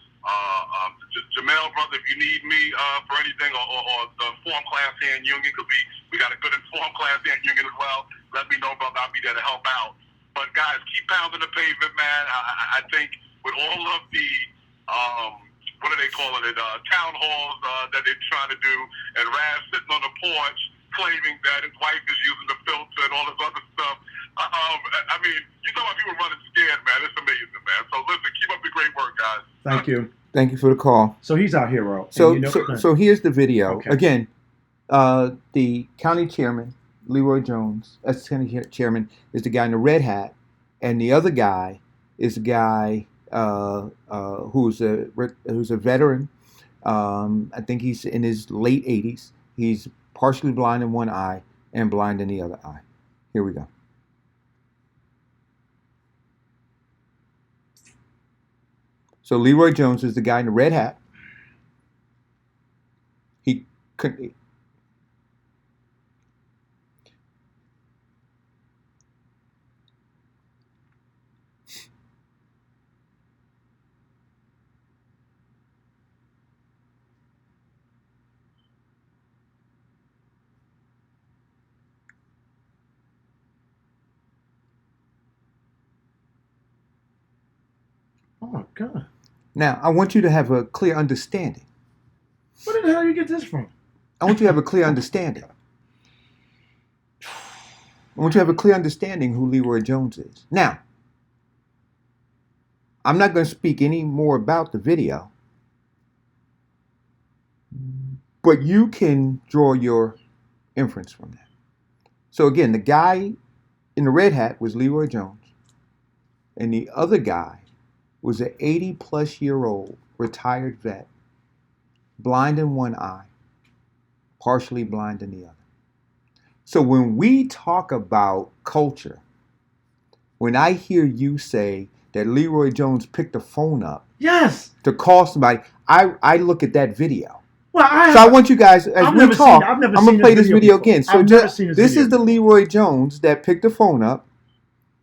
Jamel, brother, if you need me for anything or the informed class here in Union, because we got a good informed class here in Union as well, let me know, brother. I'll be there to help out. But, guys, keep pounding the pavement, man. I think with all of the what are they calling it, town halls that they're trying to do, and Raz sitting on the porch claiming that his wife is using the filter and all this other stuff. I mean, you talking about people running scared, man. It's amazing, man. So listen, keep up the great work, guys. Thank you. Thank you for the call. So he's our hero. So, and so here's the video. Okay. Again, the county chairman, Leroy Jones, as county chairman, is the guy in the red hat, and the other guy is the guy who's a veteran. I think he's in his late 80s. He's partially blind in one eye and blind in the other eye. Here we go. So Leroy Jones is the guy in the red hat. He could. Oh my God! Now, I want you to have a clear understanding. Where the hell you get this from? I want you to have a clear understanding. I want you to have a clear understanding who Leroy Jones is. Now, I'm not going to speak any more about the video, but you can draw your inference from that. So again, the guy in the red hat was Leroy Jones, and the other guy was an 80-plus-year-old retired vet, blind in one eye, partially blind in the other. So when we talk about culture, when I hear you say that Leroy Jones picked the phone up to call somebody, I look at that video. Well, I want you guys, as we talk, I'm going to play this video again. So this is the Leroy Jones that picked the phone up.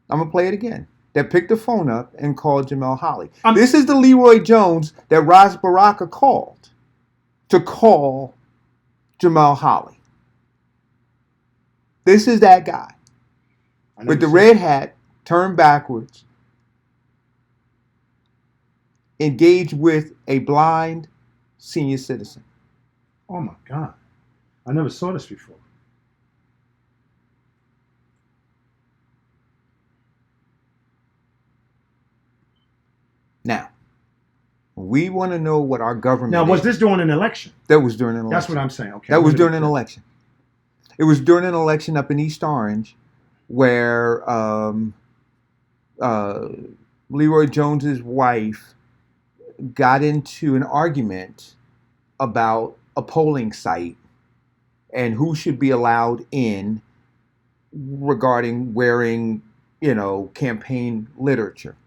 I'm going to play it again. That picked the phone up and called Jamel Holly. This is the Leroy Jones that Ras Baraka called to call Jamel Holly. This is that guy with the red hat, turned backwards, engaged with a blind senior citizen. Oh my God! I never saw this before. Now, we want to know what our government. Now, was this during an election? That was during an election. That's what I'm saying. Okay. That was during an election. It was during an election up in East Orange, where Leroy Jones's wife got into an argument about a polling site and who should be allowed in regarding wearing, campaign literature.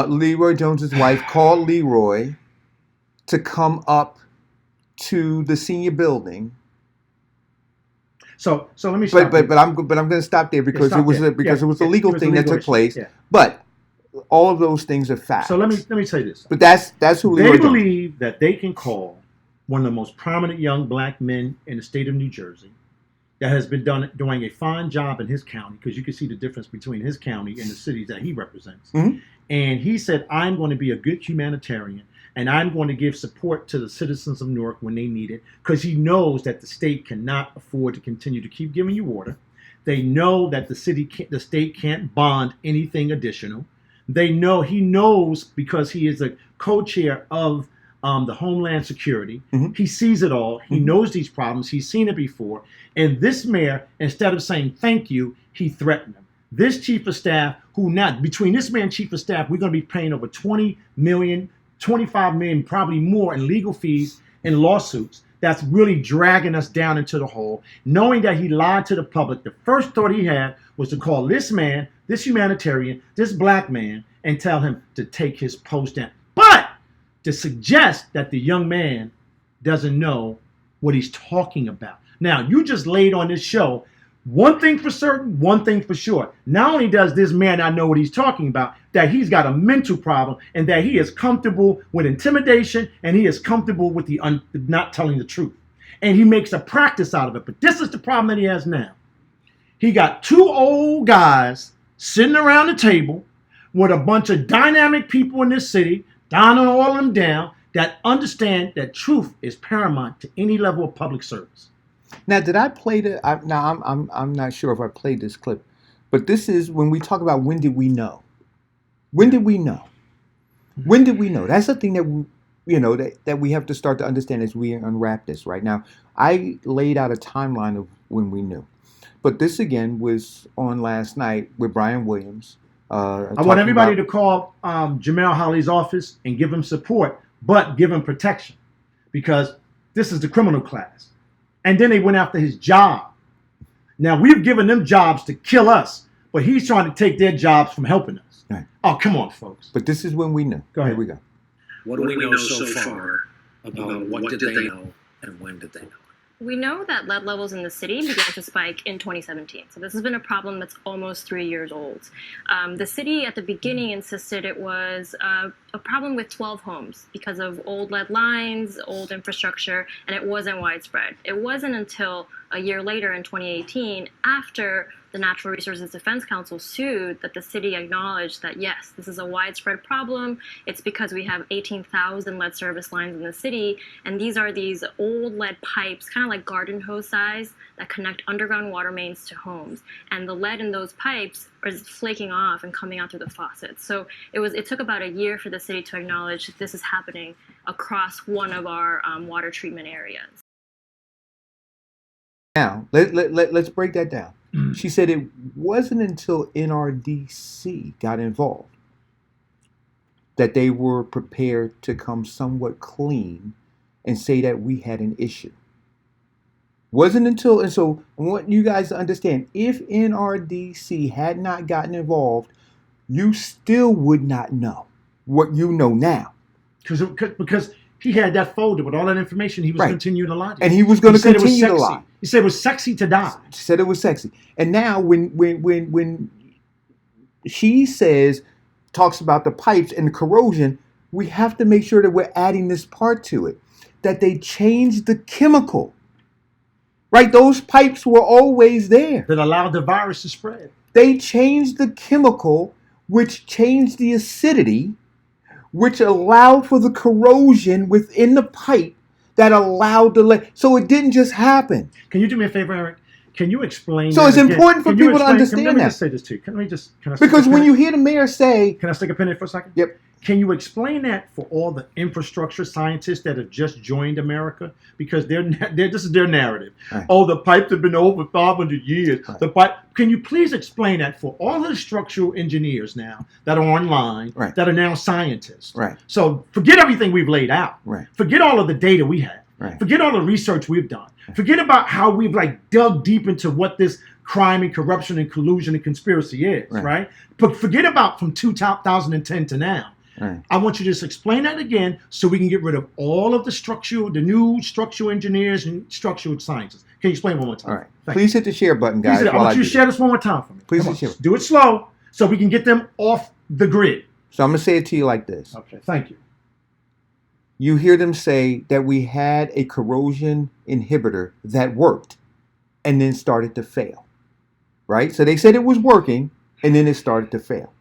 Leroy Jones's wife called Leroy to come up to the senior building. So let me stop. But I'm going to stop there because it was a legal thing that took place. Yeah. But all of those things are facts. So let me say this. But that's who Leroy They Jones. believe that they can call one of the most prominent young black men in the state of New Jersey that has been doing a fine job in his county, because you can see the difference between his county and the cities that he represents. Mm-hmm. And he said, I'm going to be a good humanitarian, and I'm going to give support to the citizens of Newark when they need it, because he knows that the state cannot afford to continue to keep giving you water. They know that the state can't bond anything additional. He knows because he is a co-chair of the Homeland Security. Mm-hmm. He sees it all. He knows these problems. He's seen it before. And this mayor, instead of saying thank you, he threatened him. This chief of staff, who now, between this man and chief of staff, we're going to be paying over $20 million, $25 million, probably more in legal fees and lawsuits. That's really dragging us down into the hole. Knowing that he lied to the public, the first thought he had was to call this man, this humanitarian, this black man, and tell him to take his post down. But to suggest that the young man doesn't know what he's talking about. Now, you just laid on this show one thing for certain, one thing for sure. Not only does this man not know what he's talking about, that he's got a mental problem and that he is comfortable with intimidation and he is comfortable with the not telling the truth. And he makes a practice out of it. But this is the problem that he has now. He got two old guys sitting around the table with a bunch of dynamic people in this city, dialing all of them down, that understand that truth is paramount to any level of public service. Now, did I play I'm not sure if I played this clip, but this is when we talk about when did we know? When did we know? When did we know? That's the thing that that we have to start to understand as we unwrap this right now. I laid out a timeline of when we knew, but this again was on last night with Brian Williams. I want everybody to call Jamel Holly's office and give him support, but give him protection, because this is the criminal class. And then they went after his job. Now, we've given them jobs to kill us, but he's trying to take their jobs from helping us. Right. Oh, come on, folks. But this is when we knew. Go ahead. Here we go. What do we know so far about what did they know and when did they know? We know that lead levels in the city began to spike in 2017. So this has been a problem that's almost 3 years old. The city at the beginning insisted it was a problem with 12 homes because of old lead lines, old infrastructure, and it wasn't widespread. It wasn't until a year later in 2018, after the Natural Resources Defense Council sued, that the city acknowledged that, yes, this is a widespread problem. It's because we have 18,000 lead service lines in the city, and these are these old lead pipes, kind of like garden hose size, that connect underground water mains to homes. And the lead in those pipes is flaking off and coming out through the faucets. So it took about a year for the city to acknowledge that this is happening across one of our water treatment areas. Now, let's break that down. She said it wasn't until NRDC got involved that they were prepared to come somewhat clean and say that we had an issue. Wasn't until, and so I want you guys to understand, if NRDC had not gotten involved, you still would not know what you know now. Because he had that folder with all that information. He was continuing to lie to you. And he was going to continue to lie. He said it was sexy to die. She said it was sexy. And now when she talks about the pipes and the corrosion, we have to make sure that we're adding this part to it, that they changed the chemical. Right? Those pipes were always there. That allowed the virus to spread. They changed the chemical, which changed the acidity, which allowed for the corrosion within the pipe that allowed the lead. So it didn't just happen. Can you do me a favor, Eric? Can you explain So that it's again? important for people to understand Let me that. just say this to you. Can I Because when you hear the mayor say... Can I stick a pin in it for a second? Yep. Can you explain that for all the infrastructure scientists that have just joined America? Because this is their narrative. Right. Oh, the pipes have been over 500 years. Right. The pipe. Can you please explain that for all of the structural engineers now that are online, that are now scientists? Right. So forget everything we've laid out. Right. Forget all of the data we have. Right. Forget all the research we've done. Forget about how we've dug deep into what this crime and corruption and collusion and conspiracy is, right? But forget about from 2010 to now. Right. I want you to just explain that again so we can get rid of all of the new structural engineers and structural scientists. Can you explain one more time? All right. Please hit the share button, guys. I want you to share this one more time for me. Please share. Do it slow so we can get them off the grid. So I'm going to say it to you like this. Okay, thank you. You hear them say that we had a corrosion inhibitor that worked and then started to fail, right? So they said it was working and then it started to fail.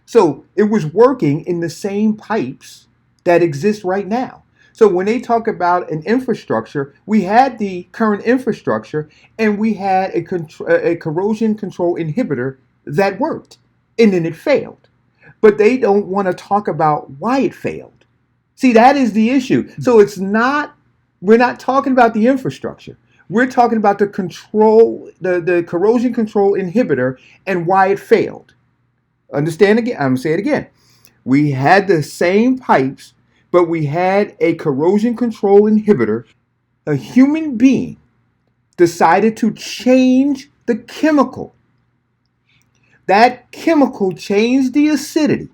So it was working in the same pipes that exist right now. So when they talk about an infrastructure, we had the current infrastructure and we had a corrosion control inhibitor that worked and then it failed. But they don't want to talk about why it failed. See, that is the issue. So we're not talking about the infrastructure. We're talking about the control, the corrosion control inhibitor and why it failed. Understand again? I'm going to say it again. We had the same pipes, but we had a corrosion control inhibitor. A human being decided to change the chemical. That chemical changed the acidity.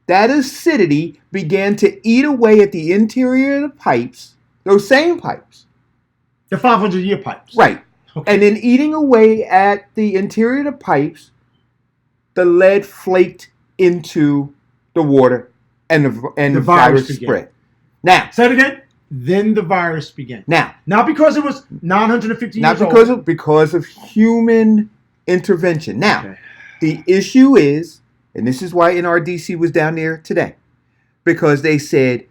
That acidity began to eat away at the interior of the pipes, those same pipes. The 500-year pipes. Right. Okay. And then eating away at the interior of the pipes, the lead flaked into the water and the virus spread. Now, say it again. Then the virus began. Now, not because it was 950 years old. Not because of human intervention. Now, the issue is, and this is why NRDC was down there today, because they said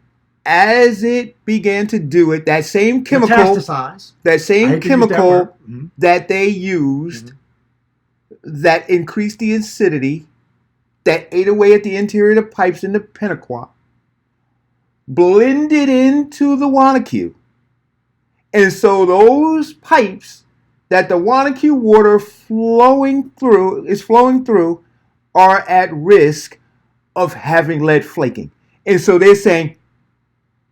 as it began to do it, that same chemical, that they used, that increased the acidity, that ate away at the interior of the pipes in the Pennaquat, blended into the Wanacue. And so those pipes that the Wanacue water is flowing through are at risk of having lead flaking. And so they're saying,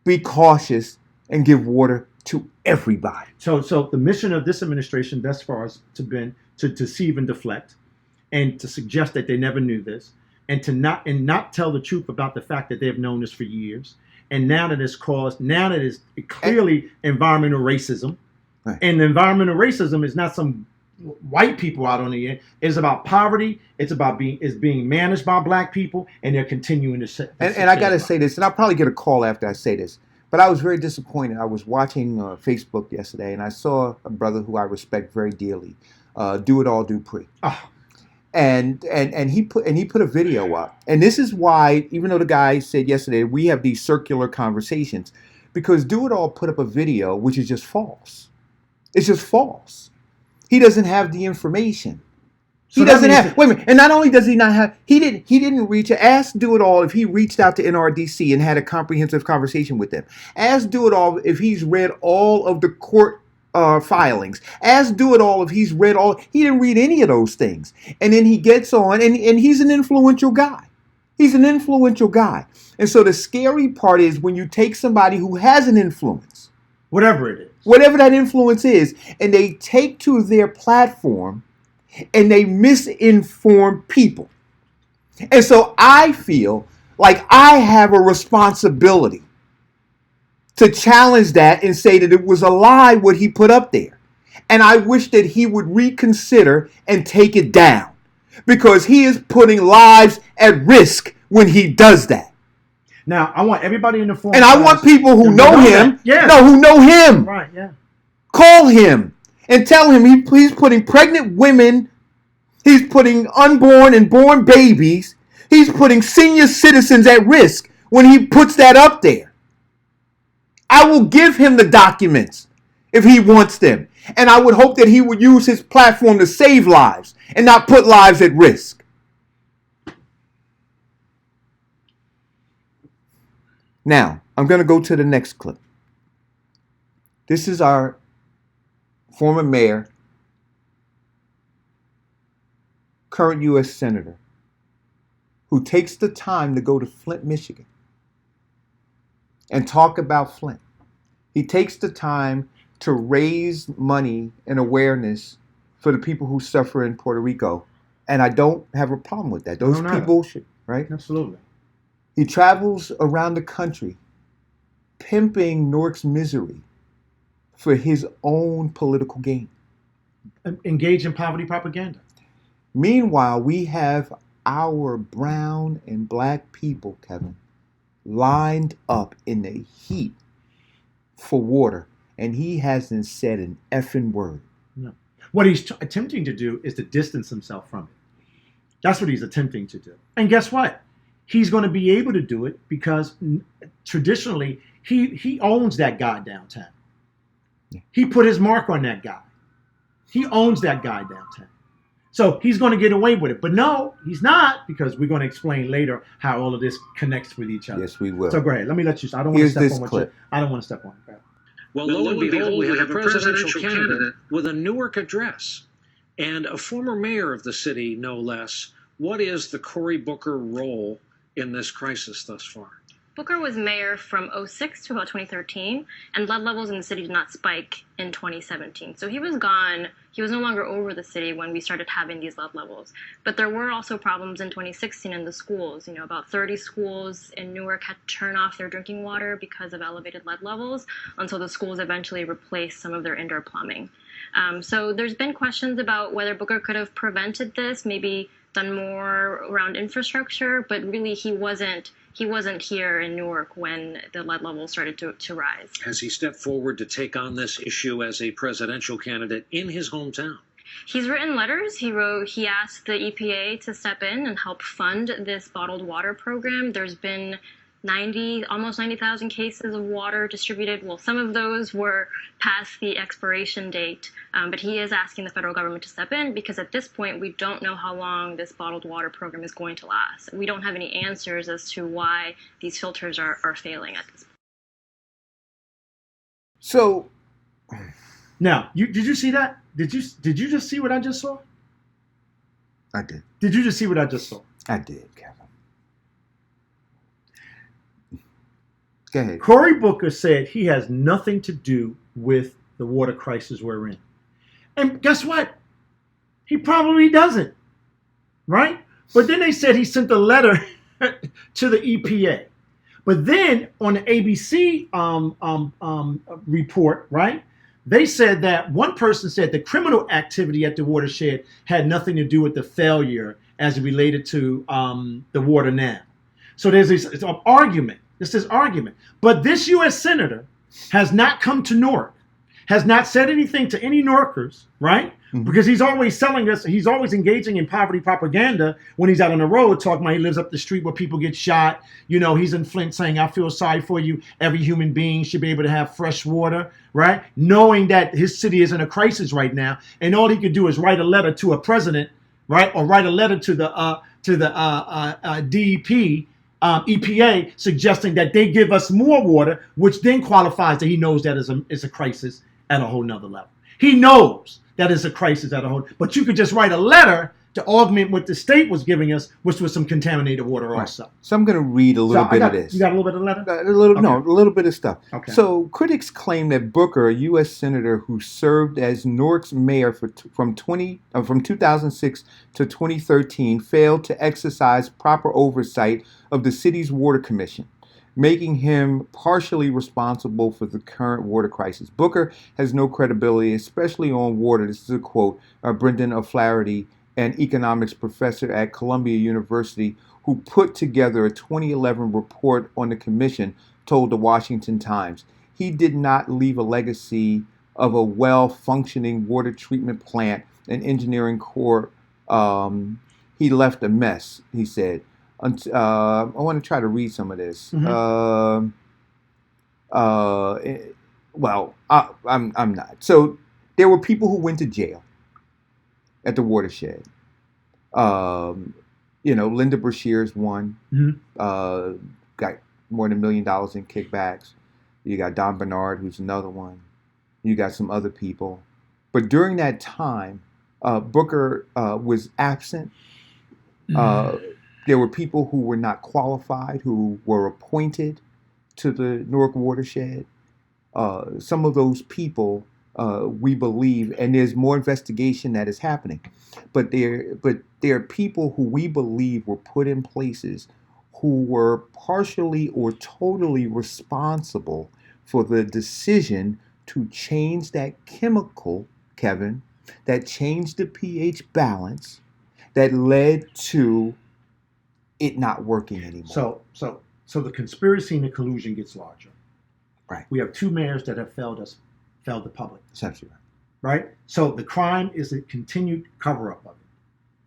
be cautious and give water to everybody. So the mission of this administration thus far has been to deceive and deflect, and to suggest that they never knew this, and to not tell the truth about the fact that they have known this for years. And now that it's clearly environmental racism, right. And environmental racism is not some white people out on the end. It's about poverty. It's being managed by black people, and they're continuing to say. And I got to say this, and I'll probably get a call after I say this, but I was very disappointed. I was watching Facebook yesterday, and I saw a brother who I respect very dearly, Do It All Dupree. Oh. And he put a video up. And this is why, even though the guy said yesterday, we have these circular conversations, because Do It All put up a video which is just false. It's just false. He doesn't have the information. He doesn't have. Wait a minute. And not only does he not have, he didn't reach. Ask Do It All if he reached out to NRDC and had a comprehensive conversation with them. Ask Do It All if he's read all of the court filings. Ask Do It All if he's read all. He didn't read any of those things. And then he gets on, and he's an influential guy. He's an influential guy. And so the scary part is when you take somebody who has an influence, whatever it is, whatever that influence is, and they take to their platform and they misinform people. And so I feel like I have a responsibility to challenge that and say that it was a lie what he put up there. And I wish that he would reconsider and take it down, because he is putting lives at risk when he does that. Now, I want everybody in the forum. And I want people who know him, who know him. Right, yeah. Call him and tell him he's putting pregnant women, he's putting unborn and born babies, he's putting senior citizens at risk when he puts that up there. I will give him the documents if he wants them. And I would hope that he would use his platform to save lives and not put lives at risk. Now, I'm going to go to the next clip. This is our former mayor, current U.S. Senator, who takes the time to go to Flint, Michigan, and talk about Flint. He takes the time to raise money and awareness for the people who suffer in Puerto Rico. And I don't have a problem with that. Those people should, right? Absolutely. He travels around the country pimping Newark's misery for his own political gain. Engage in poverty propaganda. Meanwhile, we have our brown and black people, Kevin, lined up in the heat for water, and he hasn't said an effing word. No. What he's attempting to do is to distance himself from it. That's what he's attempting to do. And guess what? He's going to be able to do it because traditionally he owns that guy downtown. He put his mark on that guy. He owns that guy downtown. So he's going to get away with it. But no, he's not, because we're going to explain later how all of this connects with each other. Yes, we will. So go ahead. Let me let you. I don't want to step on what you. I don't want to step on it. Well, lo and behold, we have a presidential candidate with a Newark address and a former mayor of the city, no less. What is the Cory Booker role in this crisis thus far? Booker was mayor from 2006 to about 2013, and lead levels in the city did not spike in 2017. So he was gone. He was no longer over the city when we started having these lead levels. But there were also problems in 2016 in the schools. About 30 schools in Newark had to turn off their drinking water because of elevated lead levels until the schools eventually replaced some of their indoor plumbing. So there's been questions about whether Booker could have prevented this, maybe done more around infrastructure, but really he wasn't here in Newark when the lead levels started to rise. Has he stepped forward to take on this issue as a presidential candidate in his hometown? He's written letters. He asked the EPA to step in and help fund this bottled water program. There's been almost 90,000 cases of water distributed. Well, some of those were past the expiration date, but he is asking the federal government to step in because at this point we don't know how long this bottled water program is going to last. We don't have any answers as to why these filters are failing at this point. So, now, did you see that? Did you just see what I just saw? I did. Did you just see what I just saw? I did, Kevin. Go ahead. Cory Booker said he has nothing to do with the water crisis we're in. And guess what? He probably doesn't. Right? But then they said he sent a letter to the EPA. But then on the ABC report, right, they said that one person said the criminal activity at the watershed had nothing to do with the failure as it related to the water now. So there's this argument. This is argument. But this U.S. senator has not come to Newark, has not said anything to any Newarkers, right? Mm-hmm. Because he's always selling us, he's always engaging in poverty propaganda when he's out on the road talking about he lives up the street where people get shot. He's in Flint saying, I feel sorry for you. Every human being should be able to have fresh water, right? Knowing that his city is in a crisis right now. And all he could do is write a letter to a president, right? Or write a letter to the DEP, EPA, suggesting that they give us more water, which then qualifies that he knows that is a crisis at a whole nother level. He knows that it's a crisis at a whole, but you could just write a letter to augment what the state was giving us, which was some contaminated water also. So I'm going to read a little bit of this. You got a little bit of the letter? A little bit of stuff. Okay. So critics claim that Booker, a U.S. senator who served as Newark's mayor from 2006 to 2013, failed to exercise proper oversight of the city's water commission, making him partially responsible for the current water crisis. Booker has no credibility, especially on water. This is a quote, Brendan O'Flaherty, an economics professor at Columbia University, who put together a 2011 report on the commission, told the Washington Times. He did not leave a legacy of a well-functioning water treatment plant and engineering corps. He left a mess, he said. I want to try to read some of this. Mm-hmm. I'm not. So there were people who went to jail at the watershed. Linda Brashear's one. Mm-hmm. Got more than $1 million in kickbacks. You got Don Bernard, who's another one. You got some other people. But during that time, Booker was absent. There were people who were not qualified, who were appointed to the Newark watershed. Some of those people, we believe, and there's more investigation that is happening, but there are people who we believe were put in places who were partially or totally responsible for the decision to change that chemical, Kevin, that changed the pH balance, that led to it not working anymore. So the conspiracy and the collusion gets larger. Right. We have two mayors that have failed the public. Essentially. Right. So the crime is a continued cover-up of it,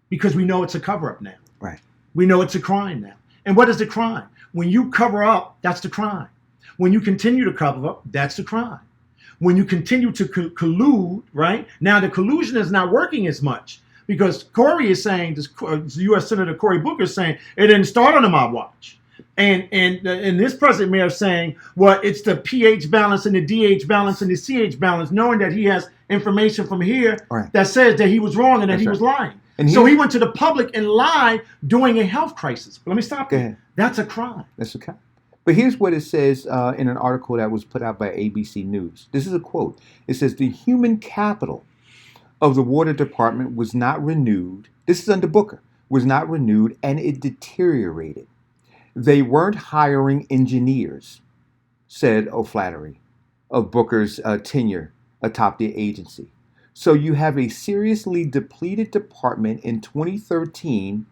because we know it's a cover-up now. Right. We know it's a crime now. And what is the crime? When you cover up, that's the crime. When you continue to cover up, that's the crime. When you continue to collude, right? Now the collusion is not working as much, because Corey is saying, U.S. Senator Cory Booker is saying, it didn't start under my watch. And this present mayor is saying, well, it's the pH balance and the DH balance and the CH balance, knowing that he has information from here that says that he was wrong and that he was lying. And so he went to the public and lied during a health crisis. But let me stop you. That's a crime. That's a crime. But here's what it says in an article that was put out by ABC News. This is a quote. It says, the human capital of the water department was not renewed. This is under Booker. Was not renewed, and it deteriorated. They weren't hiring engineers, said O'Flaherty of Booker's tenure atop the agency. So you have a seriously depleted department in 2013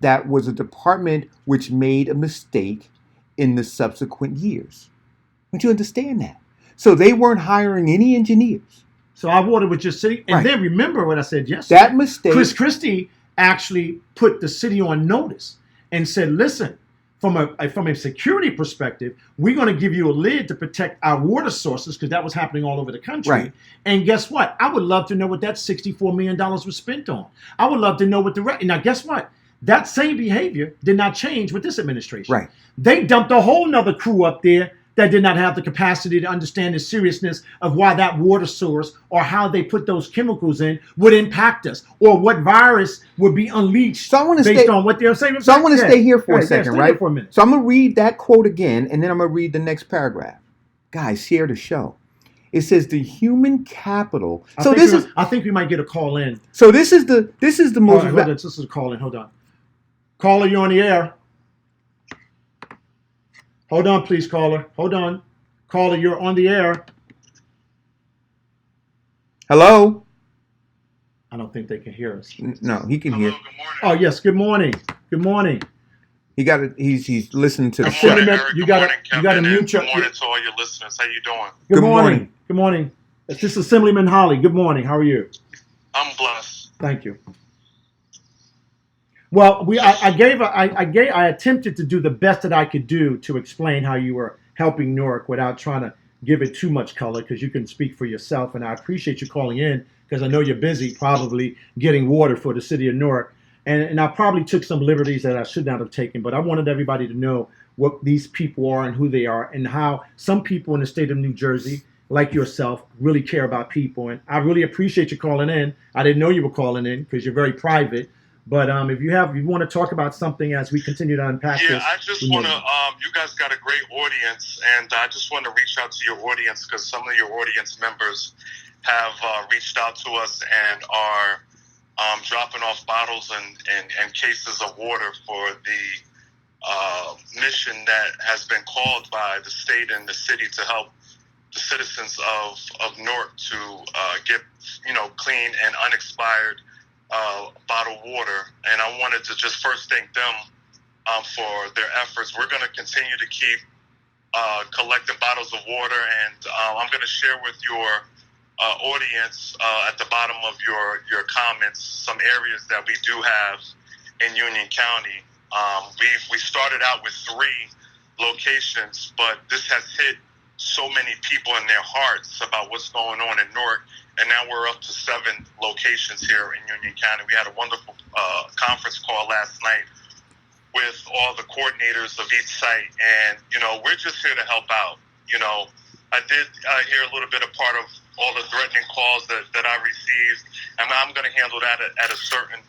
that was a department which made a mistake in the subsequent years. Don't you understand that? So they weren't hiring any engineers. So our water was just sitting. And then remember what I said yesterday. That mistake. Chris Christie actually put the city on notice and said, listen, from a security perspective, we're going to give you a lid to protect our water sources, because that was happening all over the country. Right. And guess what? I would love to know what that $64 million was spent on. I would love to know what now guess what? That same behavior did not change with this administration. Right. They dumped a whole nother crew up there that did not have the capacity to understand the seriousness of why that water source or how they put those chemicals in would impact us, or what virus would be unleashed based on what they're saying. So I want to stay here for a second, stay right? here for a minute. So I'm going to read that quote again, and then I'm going to read the next paragraph. Guys, share the show. It says the human capital. I think we might get a call in. So this is the most. Hold on, this is a call in. Hold on. Caller, you're on the air. Hold on, please, caller. Hold on. Caller, you're on the air. Hello? I don't think they can hear us. No, he can hear. Oh, yes. Good morning. Good morning. He got it. He's listening to the show. show. You got to mute your. Good morning to all your listeners. How you doing? Good morning. Good morning. This is Assemblyman Holly. Good morning. How are you? I'm blessed. Thank you. Well, I attempted to do the best that I could do to explain how you were helping Newark without trying to give it too much color, because you can speak for yourself. And I appreciate you calling in, because I know you're busy probably getting water for the city of Newark. And I probably took some liberties that I should not have taken, but I wanted everybody to know what these people are and who they are, and how some people in the state of New Jersey, like yourself, really care about people. And I really appreciate you calling in. I didn't know you were calling in because you're very private. But if you want to talk about something as we continue to unpack this. Yeah, I just want to, you guys got a great audience, and I just want to reach out to your audience, because some of your audience members have reached out to us and are dropping off bottles and cases of water for the mission that has been called by the state and the city to help the citizens of Newark to get, clean and unexpired bottled water. And I wanted to just first thank them for their efforts. We're going to continue to keep collecting bottles of water, and I'm going to share with your audience at the bottom of your comments some areas that we do have in Union County. We started out with 3 locations, but this has hit so many people in their hearts about what's going on in Newark, and now we're up to 7 locations here in Union County. We had a wonderful conference call last night with all the coordinators of each site, and we're just here to help out. I did hear a little bit of part of all the threatening calls that I received, and I'm going to handle that at a certain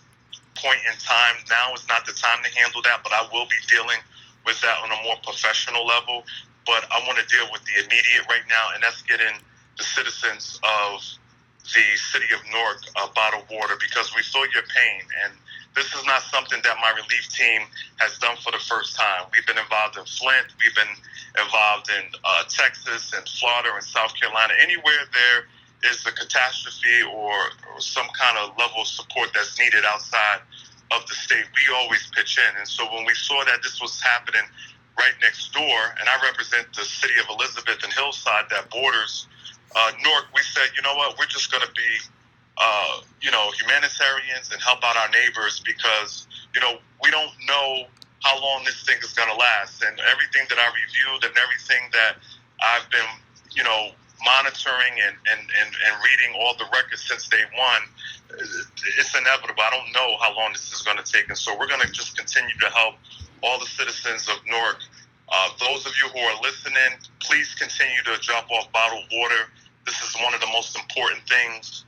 point in time. Now is not the time to handle that, but I will be dealing with that on a more professional level. But I want to deal with the immediate right now, and that's getting the citizens of the city of Newark bottled water, because we feel your pain. And this is not something that my relief team has done for the first time. We've been involved in Flint. We've been involved in Texas and Florida and South Carolina. Anywhere there is a catastrophe or some kind of level of support that's needed outside of the state, we always pitch in. And so when we saw that this was happening right next door, and I represent the city of Elizabeth and Hillside that borders Newark, we said, you know what, we're just going to be, humanitarians and help out our neighbors, because, we don't know how long this thing is going to last. And everything that I reviewed and everything that I've been, monitoring and reading all the records since day one, it's inevitable. I don't know how long this is going to take. And so we're going to just continue to help all the citizens of Newark. Those of you who are listening, please continue to drop off bottled water. This is one of the most important things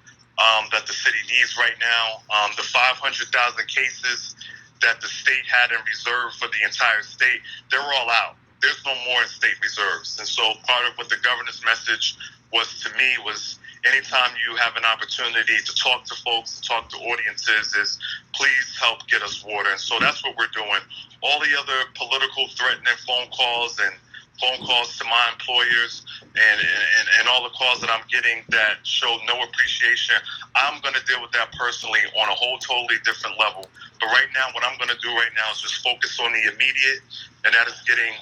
that the city needs right now. The 500,000 cases that the state had in reserve for the entire state, they're all out. There's no more in state reserves. And so part of what the governor's message was to me was anytime you have an opportunity to talk to folks, to talk to audiences, is please help get us water. And so that's what we're doing. All the other political threatening phone calls and phone calls to my employers and all the calls that I'm getting that show no appreciation, I'm going to deal with that personally on a whole totally different level. But right now, what I'm going to do right now is just focus on the immediate, and that is getting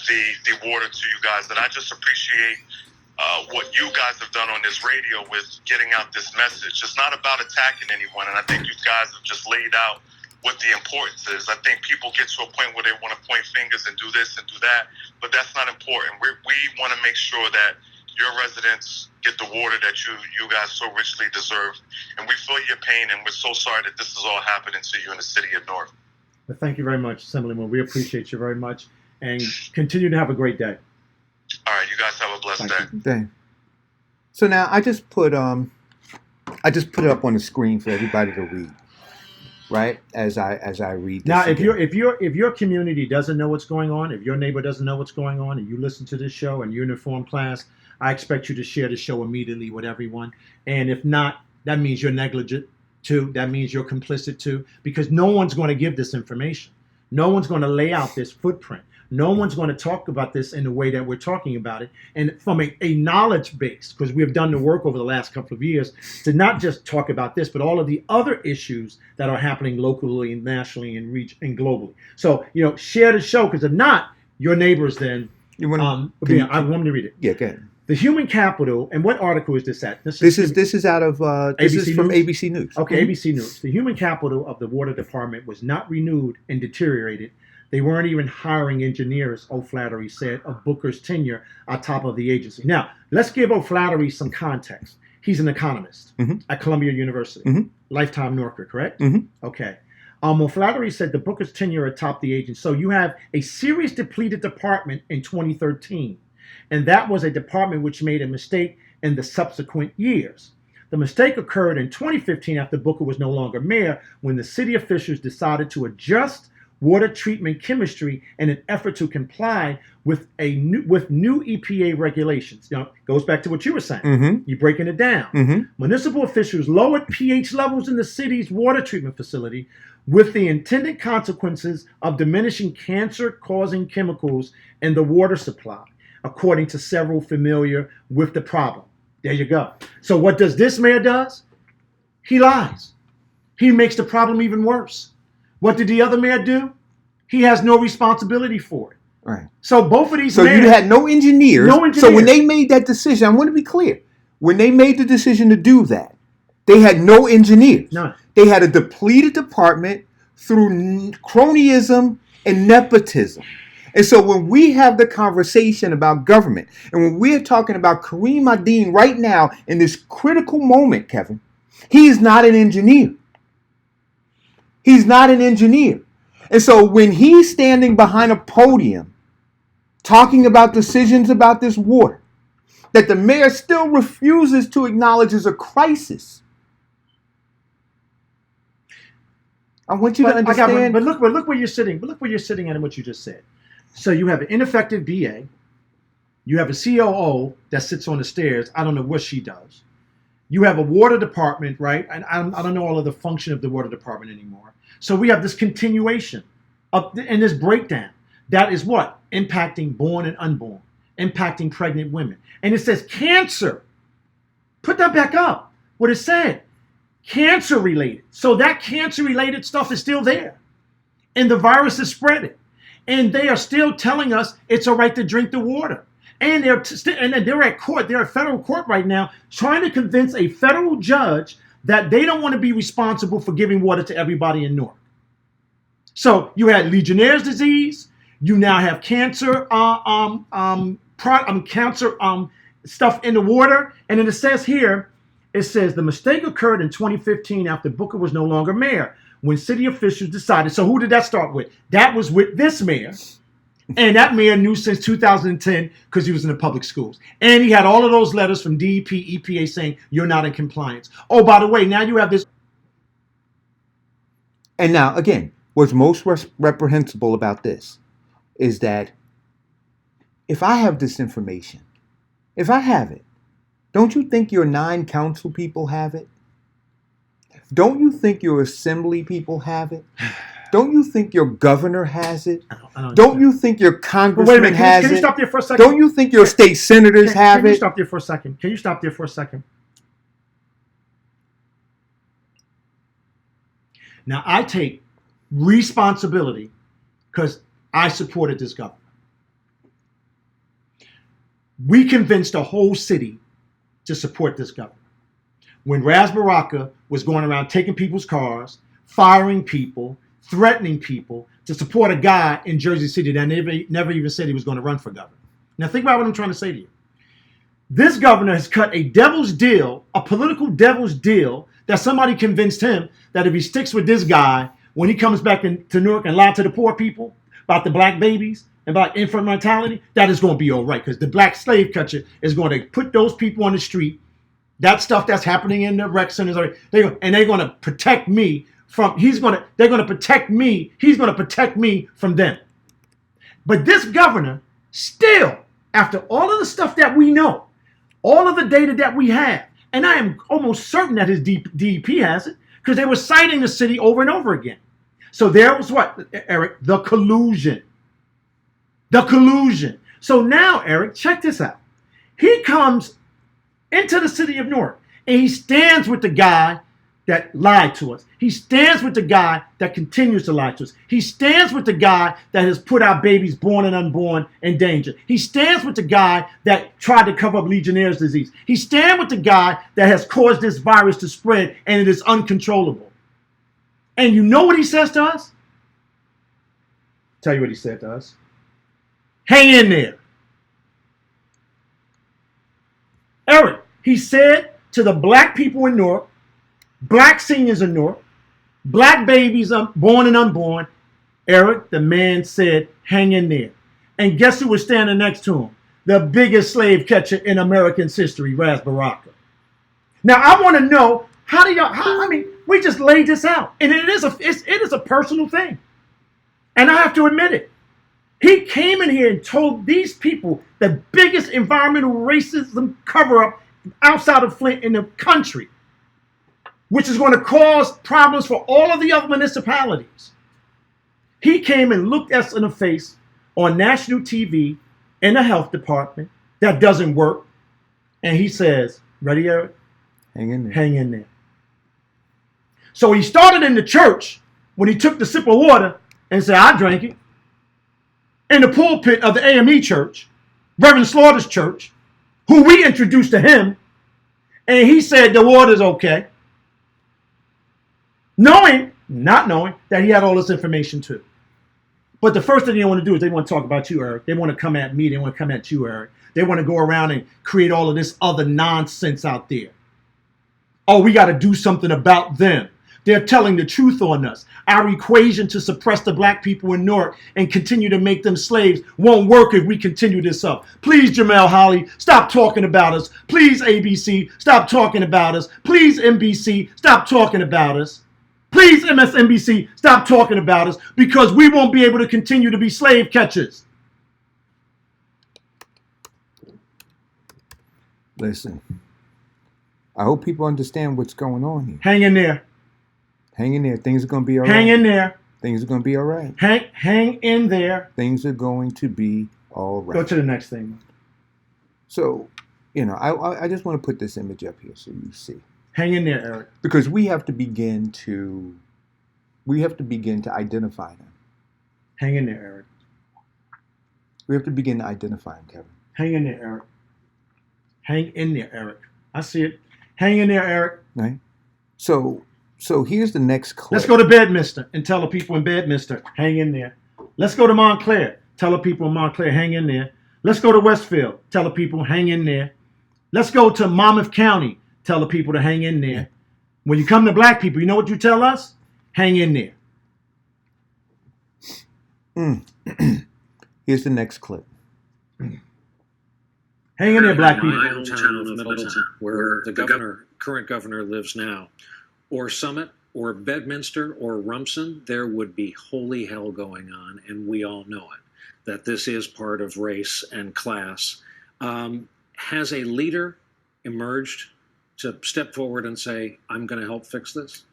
the water to you guys. And I just appreciate what you guys have done on this radio with getting out this message. It's not about attacking anyone, and I think you guys have just laid out what the importance is. I think people get to a point where they want to point fingers and do this and do that, but that's not important. We want to make sure that your residents get the water that you guys so richly deserve. And we feel your pain, and we're so sorry that this is all happening to you in the city of Newark. Well, thank you very much, Assemblyman. We appreciate you very much, and continue to have a great day. All right, you guys have a blessed day. Dang. So now I just put it up on the screen for everybody to read. Right, as I read this. Now, if your community doesn't know what's going on, if your neighbor doesn't know what's going on, and you listen to this show and you're in informed class, I expect you to share the show immediately with everyone. And if not, that means you're negligent too. That means you're complicit too, because no one's going to give this information. No one's going to lay out this footprint. No one's going to talk about this in the way that we're talking about it. And from a knowledge base, because we have done the work over the last couple of years to not just talk about this, but all of the other issues that are happening locally and nationally and globally. So, share the show, because if not, your neighbors then. I want me to read it. Yeah, go ahead. The human capital, and what article is this at? This is out of this is from ABC News. Okay, ABC News. The human capital of the water department was not renewed and deteriorated. They weren't even hiring engineers, O'Flaherty said, of Booker's tenure atop of the agency. Now, let's give O'Flaherty some context. He's an economist at Columbia University, lifetime Norker, correct? Okay. O'Flaherty said the Booker's tenure atop the agency. So you have a serious depleted department in 2013, and that was a department which made a mistake in the subsequent years. The mistake occurred in 2015 after Booker was no longer mayor, when the city officials decided to adjust water treatment chemistry in an effort to comply with new EPA regulations. Goes back to what you were saying. You're breaking it down. Municipal officials lowered pH levels in the city's water treatment facility with the intended consequences of diminishing cancer-causing chemicals in the water supply, according to several familiar with the problem. There you go. So what does this mayor does? He lies. He makes the problem even worse. What did the other mayor do? He has no responsibility for it. Right. So both of these mayors, you had no engineers. So when they made that decision, I want to be clear. When they made the decision to do that, they had no engineers. None. They had a depleted department through cronyism and nepotism. And so when we have the conversation about government, and when we're talking about Kareem Adine right now in this critical moment, Kevin, he is not an engineer. He's not an engineer. And so when he's standing behind a podium talking about decisions about this water that the mayor still refuses to acknowledge as a crisis, I want you to understand. But look where you're sitting. But look where you're sitting at and what you just said. So you have an ineffective BA. You have a COO that sits on the stairs. I don't know what she does. You have a water department, right? And I don't know all of the function of the water department anymore. So we have this continuation and this breakdown. That is what? Impacting born and unborn, impacting pregnant women. And it says cancer. Put that back up. What it said. Cancer related. So that cancer related stuff is still there. And the virus is spreading. And they are still telling us it's all right to drink the water. And they're at court. They're at federal court right now trying to convince a federal judge that they don't want to be responsible for giving water to everybody in Newark. So you had Legionnaire's disease. You now have cancer, cancer stuff in the water. And then it says here, it says the mistake occurred in 2015 after Booker was no longer mayor, when city officials decided. So who did that start with? That was with this mayor. And that mayor knew since 2010 because he was in the public schools. And he had all of those letters from DEP, EPA saying you're not in compliance. Oh, by the way, now you have this. And now, again, what's most reprehensible about this is that if I have this information, if I have it, don't you think your 9 council people have it? Don't you think your assembly people have it? Don't you think your governor has it? Don't you think your congressman has it? Can you stop there for a second? Don't you think your state senators have Can you it? stop there for a second? Can you stop there for a second? Now, I take responsibility because I supported this governor. We convinced the whole city to support this governor. When Ras Baraka was going around taking people's cars, firing people, threatening people to support a guy in Jersey City that never even said he was going to run for governor. Now think about what I'm trying to say to you. This governor has cut a devil's deal, a political devil's deal, that somebody convinced him that if he sticks with this guy, when he comes back to Newark and lie to the poor people about the black babies and about infant mortality, that is going to be all right because the black slave catcher is going to put those people on the street. That stuff that's happening in the rec centers, they're going to protect me from. They're going to protect me. He's going to protect me from them. But this governor, still, after all of the stuff that we know, all of the data that we have, and I am almost certain that his DEP has it, because they were citing the city over and over again. So there was what, Eric? The collusion. The collusion. So now, Eric, check this out. He comes into the city of Newark, and he stands with the guy that lied to us. He stands with the guy that continues to lie to us. He stands with the guy that has put our babies born and unborn in danger. He stands with the guy that tried to cover up Legionnaire's disease. He stands with the guy that has caused this virus to spread, and it is uncontrollable. And you know what he says to us? Tell you what he said to us. Hang in there. Eric, he said to the black people in Newark, black seniors in Newark, black babies born and unborn, Eric, the man said, hang in there. And guess who was standing next to him? The biggest slave catcher in American history, Ras Baraka. Now, I want to know, we just laid this out. And it is a personal thing. And I have to admit it. He came in here and told these people the biggest environmental racism cover-up outside of Flint in the country, which is going to cause problems for all of the other municipalities. He came and looked us in the face on national TV in the health department that doesn't work. And he says, ready, Eric? Hang in there. Hang in there. So he started in the church when he took the sip of water and said, I drank it. In the pulpit of the AME church, Reverend Slaughter's church, who we introduced to him, and he said the water's okay. Not knowing that he had all this information too. But the first thing they want to do is they want to talk about you, Eric. They want to come at me. They want to come at you, Eric. They want to go around and create all of this other nonsense out there. Oh, we got to do something about them. They're telling the truth on us. Our equation to suppress the black people in Newark and continue to make them slaves won't work if we continue this up. Please, Jamel Holly, stop talking about us. Please, ABC, stop talking about us. Please, NBC, stop talking about us. Please, MSNBC, stop talking about us because we won't be able to continue to be slave catchers. Listen, I hope people understand what's going on here. Hang in there. Hang in there. Things are going to be all right. Hang in there. Things are going to be all right. Hang in there. Things are going to be all right. Go to the next thing. So, I just want to put this image up here so you see. Hang in there, Eric. Because we have to begin to identify them. Hang in there, Eric. We have to begin to identify them, Kevin. Hang in there, Eric. Hang in there, Eric. I see it. Hang in there, Eric. Right. So here's the next clip. Let's go to Bedminster and tell the people in Bedminster, hang in there. Let's go to Montclair. Tell the people in Montclair, hang in there. Let's go to Westfield. Tell the people, hang in there. Let's go to Monmouth County. Tell the people to hang in there. When you come to black people, you know what you tell us? Hang in there. Here's the next clip. Hang in there, black people. My hometown of Middletown, where the current governor lives now, or Summit, or Bedminster, or Rumson, there would be holy hell going on, and we all know it, that this is part of race and class. Has a leader emerged to step forward and say, I'm going to help fix this?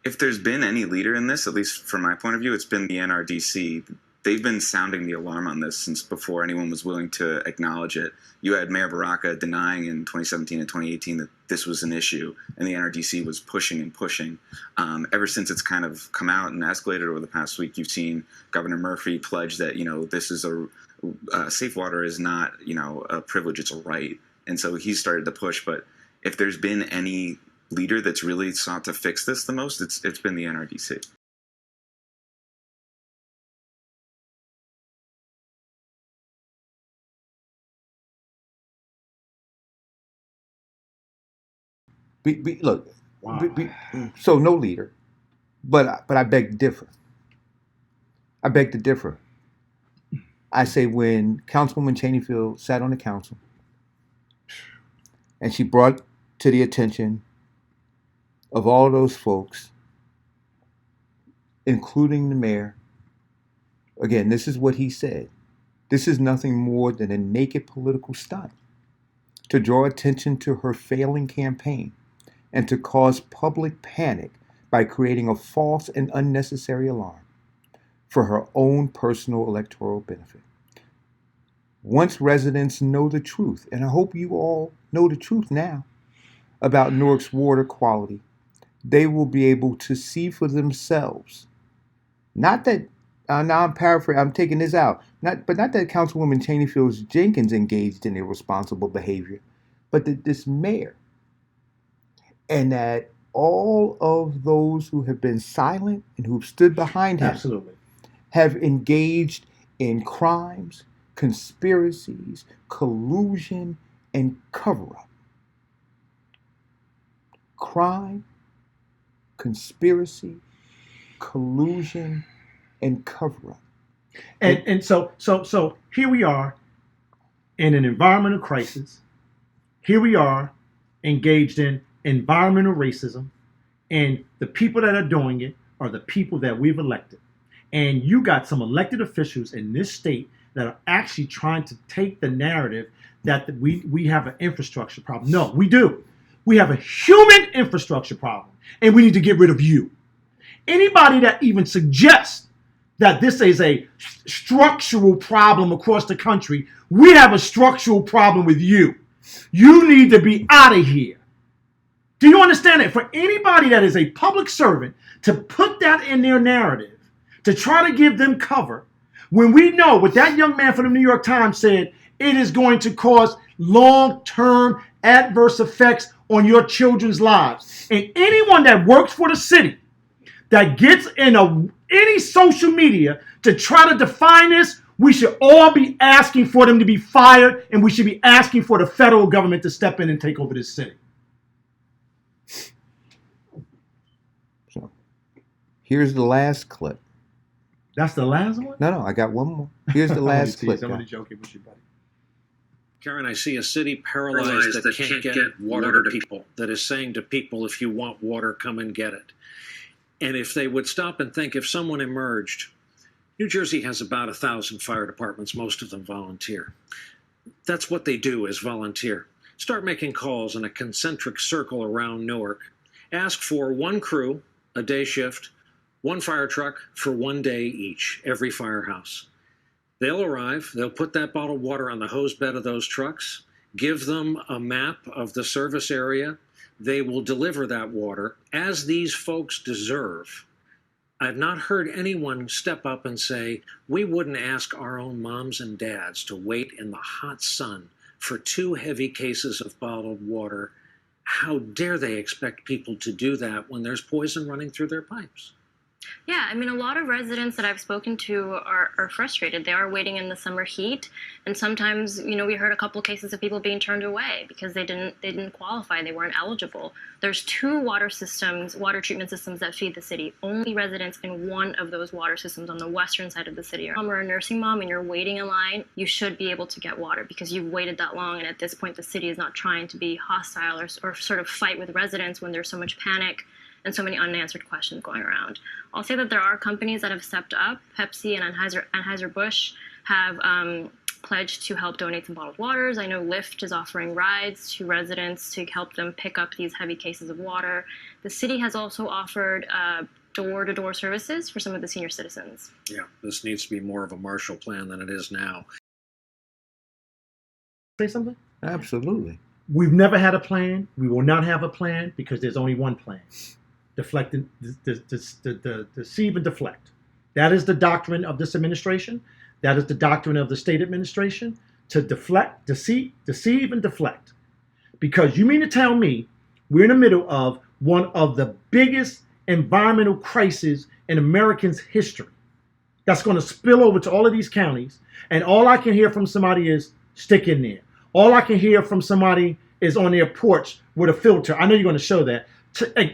If there's been any leader in this, at least from my point of view, it's been the NRDC. They've been sounding the alarm on this since before anyone was willing to acknowledge it. You had Mayor Baraka denying in 2017 and 2018 that this was an issue, and the NRDC was pushing and pushing. Ever since it's kind of come out and escalated over the past week, you've seen Governor Murphy pledge that, this is safe water is not, a privilege, it's a right. And so he started to push. But if there's been any leader that's really sought to fix this the most, it's been the NRDC. Look, so no leader, but I beg to differ. I say when Councilwoman Cheneyfield sat on the council and she brought to the attention of all those folks, including the mayor, again, this is what he said. This is nothing more than a naked political stunt to draw attention to her failing campaign and to cause public panic by creating a false and unnecessary alarm for her own personal electoral benefit. Once residents know the truth, and I hope you all know the truth now about Newark's water quality, they will be able to see for themselves. Not that, now I'm paraphrasing, I'm taking this out, not that Councilwoman Cheneyfield Jenkins engaged in irresponsible behavior, but that this mayor, and that all of those who have been silent and who've stood behind him have engaged in crimes, conspiracies, collusion, and cover-up. Crime, conspiracy, collusion, and cover-up. And so here we are in an environmental crisis. Here we are engaged in environmental racism, and the people that are doing it are the people that we've elected. And you got some elected officials in this state that are actually trying to take the narrative that we have an infrastructure problem. No, we do. We have a human infrastructure problem, and we need to get rid of you. Anybody that even suggests that this is a structural problem across the country, we have a structural problem with you. You need to be out of here. Do you understand that? For anybody that is a public servant to put that in their narrative, to try to give them cover, when we know what that young man from the New York Times said, it is going to cause long-term adverse effects on your children's lives. And anyone that works for the city that gets in any social media to try to define this, we should all be asking for them to be fired, and we should be asking for the federal government to step in and take over this city. So, here's the last clip. That's the last one? No, I got one more. Here's the last clip. I'm only joking with you, buddy. Karen, I see a city paralyzed that can't get water to people, that is saying to people, if you want water, come and get it. And if they would stop and think, if someone emerged, New Jersey has about 1,000 fire departments, most of them volunteer. That's what they do, is volunteer. Start making calls in a concentric circle around Newark. Ask for one crew, a day shift, one fire truck for one day each, every firehouse. They'll arrive, they'll put that bottled water on the hose bed of those trucks, give them a map of the service area. They will deliver that water as these folks deserve. I've not heard anyone step up and say, we wouldn't ask our own moms and dads to wait in the hot sun for 2 heavy cases of bottled water. How dare they expect people to do that when there's poison running through their pipes? Yeah, I mean, a lot of residents that I've spoken to are frustrated. They are waiting in the summer heat, and sometimes, we heard a couple cases of people being turned away because they didn't qualify, they weren't eligible. There's 2 water treatment systems that feed the city. Only residents in one of those water systems on the western side of the city. If you're a nursing mom and you're waiting in line, you should be able to get water because you've waited that long, and at this point, the city is not trying to be hostile or sort of fight with residents when there's so much panic and so many unanswered questions going around. I'll say that there are companies that have stepped up. Pepsi and Anheuser-Busch have pledged to help donate some bottled waters. I know Lyft is offering rides to residents to help them pick up these heavy cases of water. The city has also offered door-to-door services for some of the senior citizens. Yeah, this needs to be more of a Marshall Plan than it is now. Say something? Absolutely. We've never had a plan. We will not have a plan because there's only one plan. Deflect and deceive and deflect. That is the doctrine of this administration. That is the doctrine of the state administration, to deflect, deceive, and deflect. Because you mean to tell me we're in the middle of one of the biggest environmental crises in Americans' history that's going to spill over to all of these counties, and all I can hear from somebody is stick in there. All I can hear from somebody is on their porch with a filter. I know you're going to show that.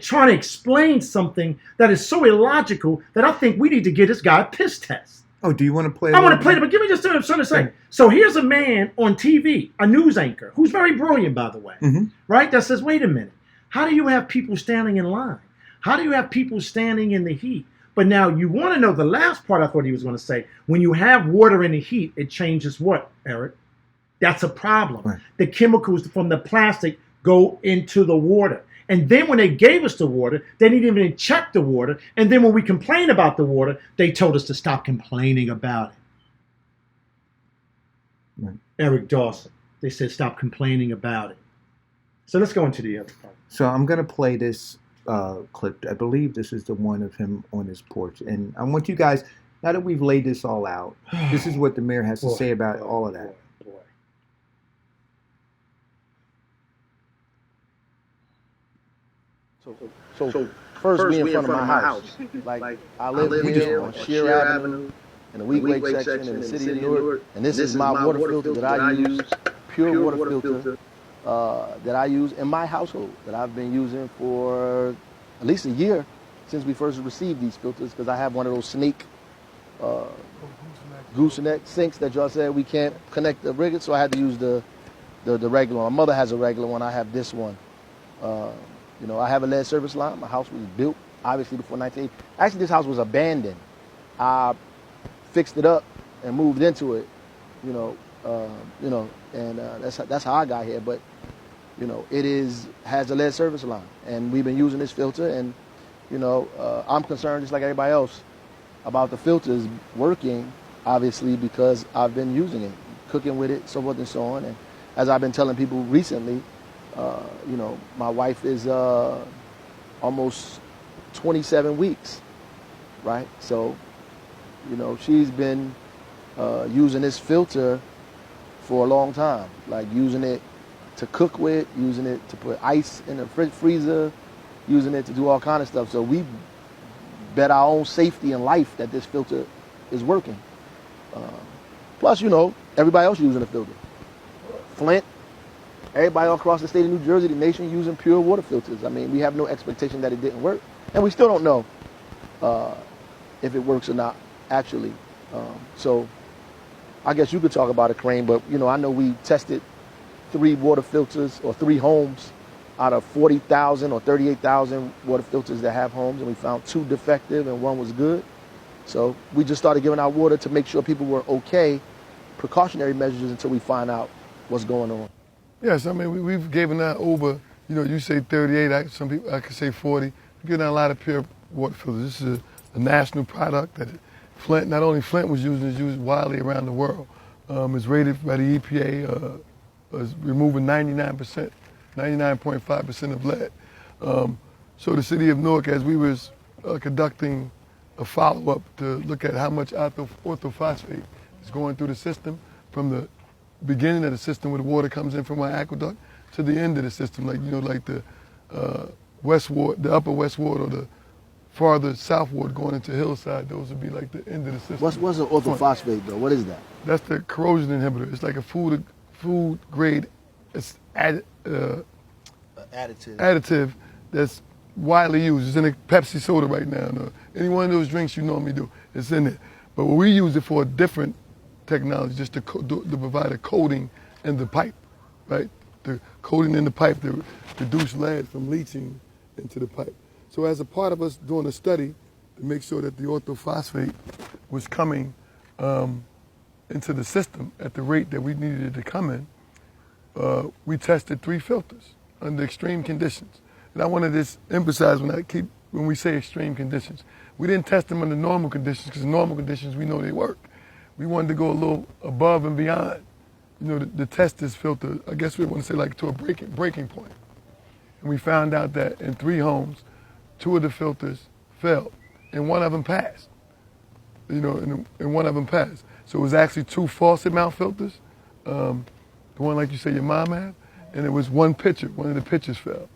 Trying to explain something that is so illogical that I think we need to get this guy a piss test. Oh, do you want to play? I want to play it, but give me just what I'm trying to say. So here's a man on TV, a news anchor, who's very brilliant, by the way, right? That says, wait a minute, how do you have people standing in line? How do you have people standing in the heat? But now you want to know the last part I thought he was going to say. When you have water in the heat, it changes what, Eric? That's a problem. Right. The chemicals from the plastic go into the water. And then when they gave us the water, they didn't even check the water. And then when we complained about the water, they told us to stop complaining about it. Right. Eric Dawson. They said stop complaining about it. So let's go into the other part. So I'm going to play this clip. I believe this is the one of him on his porch. And I want you guys, now that we've laid this all out, this is what the mayor has to say about all of that. So first, we in front of my house. Like I live here on Shear Avenue in the Weequahic section in the city of Newark, and this is my water filter that I use, pure water filter that I use in my household that I've been using for at least a year since we first received these filters, because I have one of those snake gooseneck sinks that y'all said we can't connect the rigged, so I had to use the regular one. My mother has a regular one. I have this one. I have a lead service line. My house was built, obviously, before 1980. Actually, this house was abandoned. I fixed it up and moved into it, and that's how I got here. But, it has a lead service line, and we've been using this filter, and, I'm concerned, just like everybody else, about the filters working, obviously, because I've been using it, cooking with it, so forth and so on. And as I've been telling people recently, my wife is almost 27 weeks, right? So, she's been using this filter for a long time, like using it to cook with, using it to put ice in the freezer, using it to do all kind of stuff. So we bet our own safety and life that this filter is working. Plus, everybody else using the filter. Flint, everybody all across the state of New Jersey, the nation, using pure water filters. I mean, we have no expectation that it didn't work. And we still don't know if it works or not, actually. So I guess you could talk about it, Crane, but, I know we tested 3 water filters or 3 homes out of 40,000 or 38,000 water filters that have homes, and we found 2 defective and 1 was good. So we just started giving out water to make sure people were okay, precautionary measures until we find out what's going on. Yes, I mean, we've given out over, you say 38, some people, I could say 40. We've given out a lot of pure water filters. This is a national product that Flint, not only Flint was using, it's used widely around the world. It's rated by the EPA as removing 99.5% of lead. So the city of Newark, as we was conducting a follow-up to look at how much orthophosphate is going through the system from the beginning of the system where the water comes in from our aqueduct to the end of the system, like the West Ward, the Upper West Ward, or the farther southward going into Hillside, those would be like the end of the system. What's an orthophosphate though? What is that? That's the corrosion inhibitor. It's like a food grade additive that's widely used. It's in a Pepsi soda right now. No, any one of those drinks you normally do, it's in it. But we use it for a different technology, just to provide a coating in the pipe, right? The coating in the pipe to reduce lead from leaching into the pipe. So as a part of us doing a study to make sure that the orthophosphate was coming into the system at the rate that we needed it to come in, we tested 3 filters under extreme conditions. And I want to just emphasize when we say extreme conditions, we didn't test them under normal conditions because in normal conditions we know they work. We wanted to go a little above and beyond, to test this filter. I guess we want to say like to a breaking point. And we found out that in 3 homes, 2 of the filters failed, and 1 of them passed. And 1 of them passed. So it was actually 2 faucet mount filters, the one like you say your mom had, and it was 1 pitcher. 1 of the pitchers failed.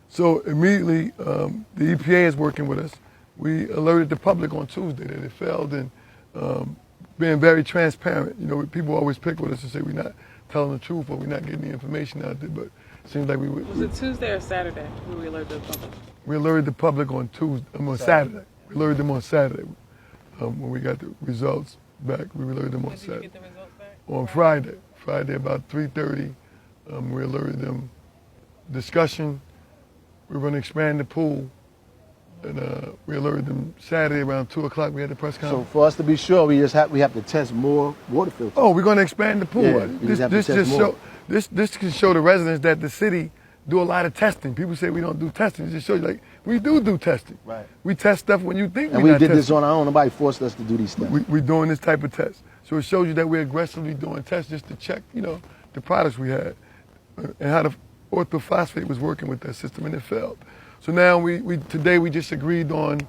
So immediately, the EPA is working with us. We alerted the public on Tuesday that it failed, and being very transparent. People always pick with us and say we're not telling the truth or we're not getting the information out there, but it seems like Was it Tuesday or Saturday when we alerted the public? We alerted the public on Saturday. We alerted them on Saturday. When we got the results back, we alerted them on Saturday. When did you get the results back? On Friday. Friday about 3:30, we alerted them. Discussion, we were going to expand the pool, and we alerted them Saturday around 2 o'clock. We had the press conference. So for us to be sure, we have to test more water filters. Oh, we're going to expand the pool. Yeah, This can show the residents that the city do a lot of testing. People say we don't do testing. It just shows you like we do testing. Right. We test stuff when you think and we did this on our own. Nobody forced us to do these tests. We're doing this type of test. So it shows you that we're aggressively doing tests just to check, the products we had and how the orthophosphate was working with that system, and it failed. So now today we just agreed on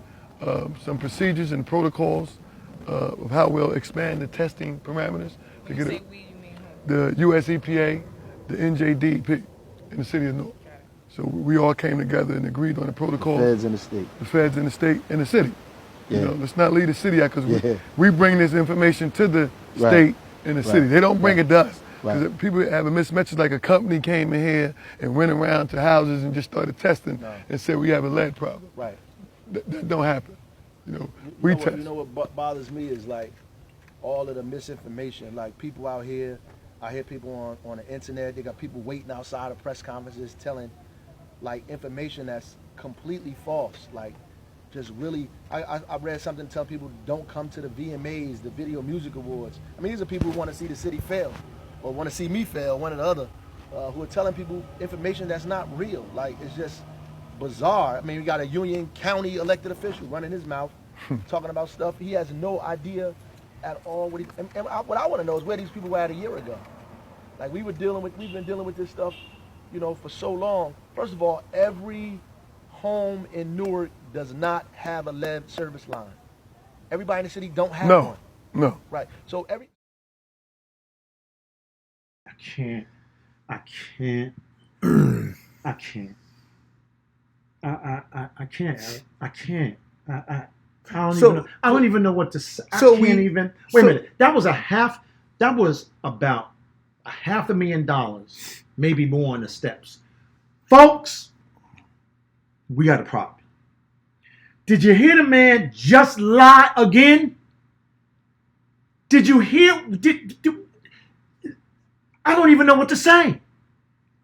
some procedures and protocols of how we'll expand the testing parameters to get it. The US EPA, the NJDP in the city of Newark. So we all came together and agreed on the protocols. The feds in the state. The feds in the state and the city. Yeah. Let's not leave the city out because we bring this information to the state and the city. They don't bring it to us. Because people have a mismatch, like a company came in here and went around to houses and just started testing and said we have a lead problem. Right. That don't happen. We test. You know what bothers me is like all of the misinformation. Like people out here, I hear people on the internet, they got people waiting outside of press conferences telling like information that's completely false. Like just really, I read something telling people don't come to the VMAs, the Video Music Awards. I mean, these are people who want to see the city fail. Or want to see me fail, one or the other, who are telling people information that's not real. Like, it's just bizarre. I mean, we got a Union County elected official running his mouth, talking about stuff. He has no idea at all what what I want to know is where these people were at a year ago. Like, we've been dealing with this stuff, for so long. First of all, every home in Newark does not have a lead service line. Everybody in the city don't have one. No. Right. So I can't. I don't even know what to say. Wait a minute. That was about $500,000, maybe more on the steps. Folks, we got a problem. Did you hear the man just lie again? Did you hear? I don't even know what to say.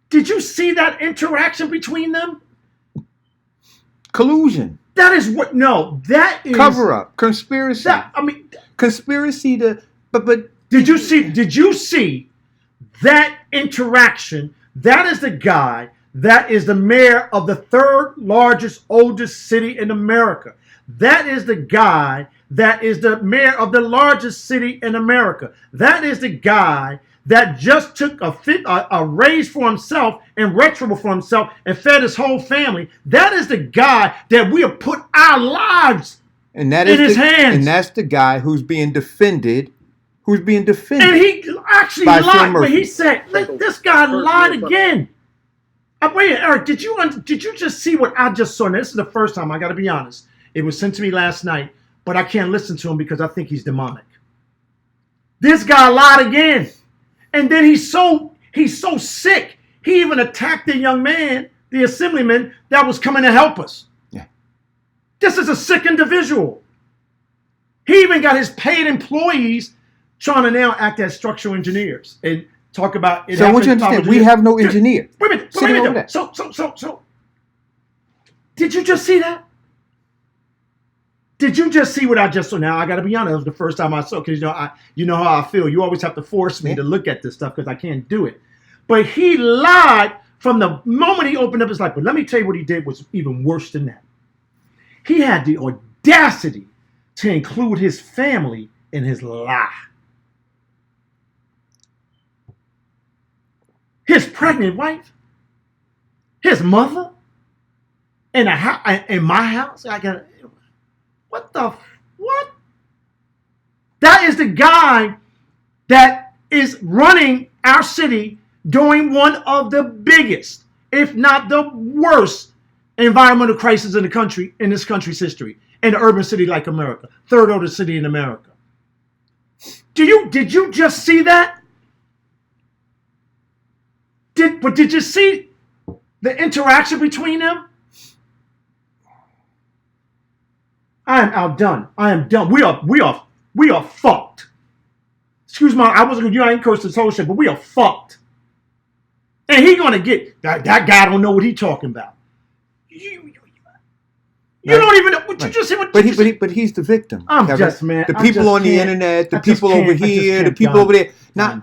Did you see that interaction between them? Collusion. That is what. No, that is cover up, conspiracy. Conspiracy to. But did you see that interaction? That is the guy. That is the mayor of the 3rd largest, oldest city in America. That is the guy that is the mayor of the largest city in America. That is the guy that just took a raise for himself and retro for himself and fed his whole family. That is the guy that we have put our lives in his hands. And that's the guy who's being defended. And he actually lied, but he said, this guy lied again. Wait, Eric, did you just see what I just saw? Now, this is the first time, I got to be honest. It was sent to me last night, but I can't listen to him because I think he's demonic. This guy lied again. And then he's so sick. He even attacked the young man, the assemblyman, that was coming to help us. Yeah. This is a sick individual. He even got his paid employees trying to now act as structural engineers and talk about it. So I want you to understand, we have no engineer. Wait a minute. So, did you just see that? Did you just see what I just saw? Now, I got to be honest, it was the first time I saw it because, you know how I feel. You always have to force me to look at this stuff because I can't do it. But he lied from the moment he opened up his life. But let me tell you what he did was even worse than that. He had the audacity to include his family in his lie. His pregnant wife, his mother, in my house. What? That is the guy that is running our city during one of the biggest, if not the worst, environmental crisis in this country's history, in an urban city like America, third oldest city in America. Did you just see that? Did you see the interaction between them? I am outdone. I am done. We are fucked. Excuse me, I ain't cursed this whole shit, but we are fucked. And he gonna get that guy don't know what he talking about. You don't even know what you just said. But he's the victim. The people on the internet, the people over here, the people over there. The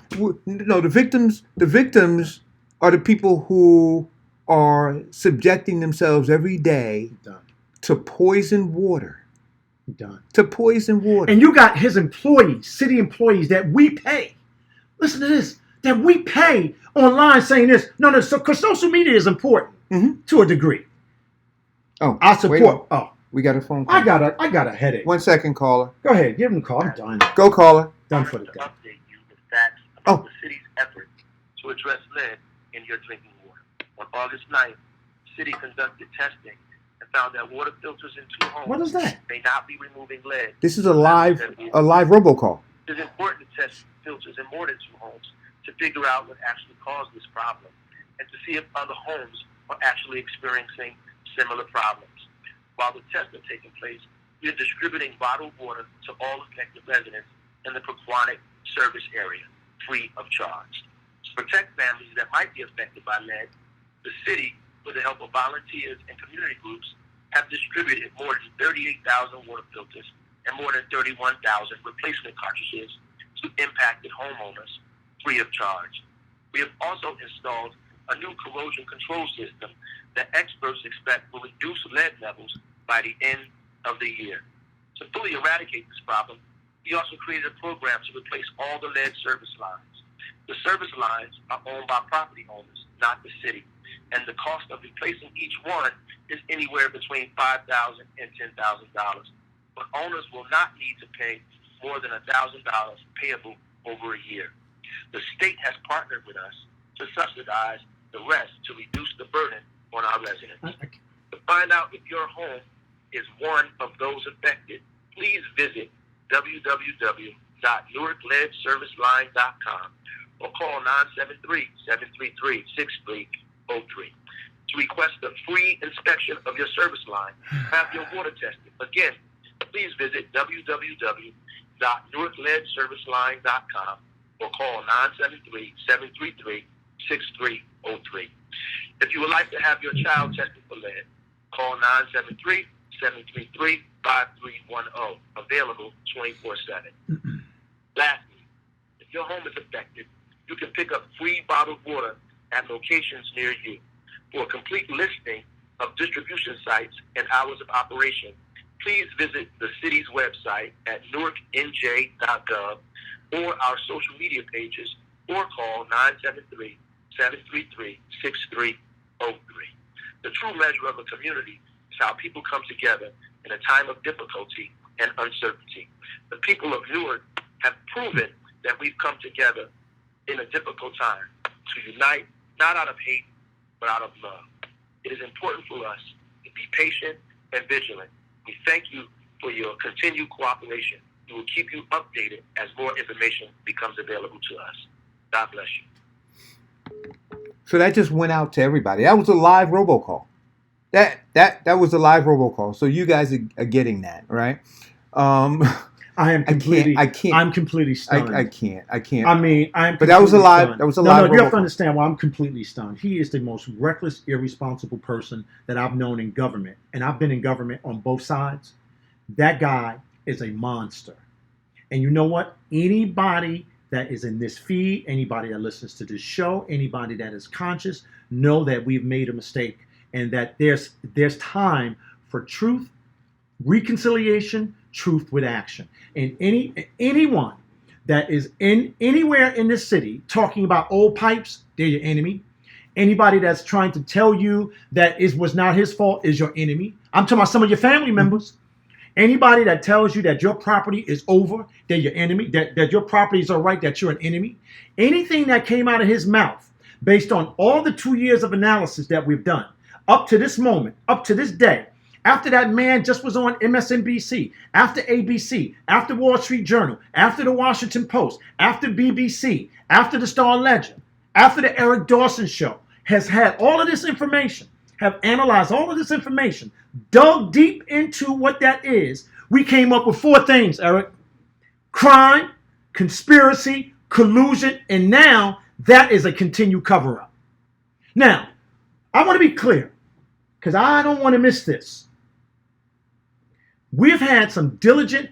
victims are the people who are subjecting themselves every day to poison water. To poison water. And you got his employees, city employees that we pay. Listen to this. That we pay online saying this. No, because social media is important to a degree. Oh, I support. We got a phone call. I got a headache. 1 second, caller. Go ahead, give him a call. I'm done. Go, caller. Done for the day. The city's effort to address lead in your drinking water. On August 9th, the city conducted testing and found that water filters in 2 homes What is that? may not be removing lead. This is a live robocall. It is important to test filters in more than 2 homes to figure out what actually caused this problem and to see if other homes are actually experiencing similar problems. While the tests are taking place, we are distributing bottled water to all affected residents in the Pequannock service area, free of charge. To protect families that might be affected by lead, the city, with the help of volunteers and community groups, have distributed more than 38,000 water filters and more than 31,000 replacement cartridges to impacted homeowners, free of charge. We have also installed a new corrosion control system that experts expect will reduce lead levels by the end of the year. To fully eradicate this problem, we also created a program to replace all the lead service lines. The service lines are owned by property owners, not the city, and the cost of replacing each one is anywhere between $5,000 and $10,000. But owners will not need to pay more than $1,000 payable over a year. The state has partnered with us to subsidize the rest to reduce the burden on our residents. To find out if your home is one of those affected, please visit www.newarkleadserviceline.com or call 973-733-6303. To request a free inspection of your service line, have your water tested. Again, please visit www.newarkleadserviceline.com or call 973-733-6303. If you would like to have your child tested for lead, call 973-733-5310, available 24/7. Lastly, if your home is affected, you can pick up free bottled water at locations near you. For a complete listing of distribution sites and hours of operation, please visit the city's website at newarknj.gov or our social media pages, or call 973-733-6303. The true measure of a community is how people come together in a time of difficulty and uncertainty. The people of Newark have proven that we've come together in a difficult time to unite, not out of hate, but out of love. It is important for us to be patient and vigilant. We thank you for your continued cooperation. We will keep you updated as more information becomes available to us. God bless you. So that just went out to everybody. That was a live robocall. That was a live robocall. So you guys are getting that, right? I am completely. I can't. I'm completely stunned. I can't. I mean, I'm. But that was a live. Stunned. That was a no, live. No, you have to robocall. understand why I'm completely stunned. He is the most reckless, irresponsible person that I've known in government, and I've been in government on both sides. That guy is a monster. And you know what? Anybody that is in this feed, anybody that listens to this show, anybody that is conscious, know that we've made a mistake, and that there's time for truth, reconciliation, truth with action. And anyone that is anywhere in this city talking about old pipes, they're your enemy. Anybody that's trying to tell you that it was not his fault is your enemy. I'm talking about some of your family members. Anybody that tells you that your property is over, they're your enemy, that your property is all right, that you're an enemy. Anything that came out of his mouth, based on all the 2 years of analysis that we've done, up to this moment, up to this day, after that man just was on MSNBC, after ABC, after Wall Street Journal, after the Washington Post, after BBC, after the Star Ledger, after the Eric Dawson show, has had all of this information, have analyzed all of this information, dug deep into what that is, we came up with 4 things, Eric. Crime, conspiracy, collusion, and now that is a continued cover-up. Now, I want to be clear, because I don't want to miss this. We've had some diligent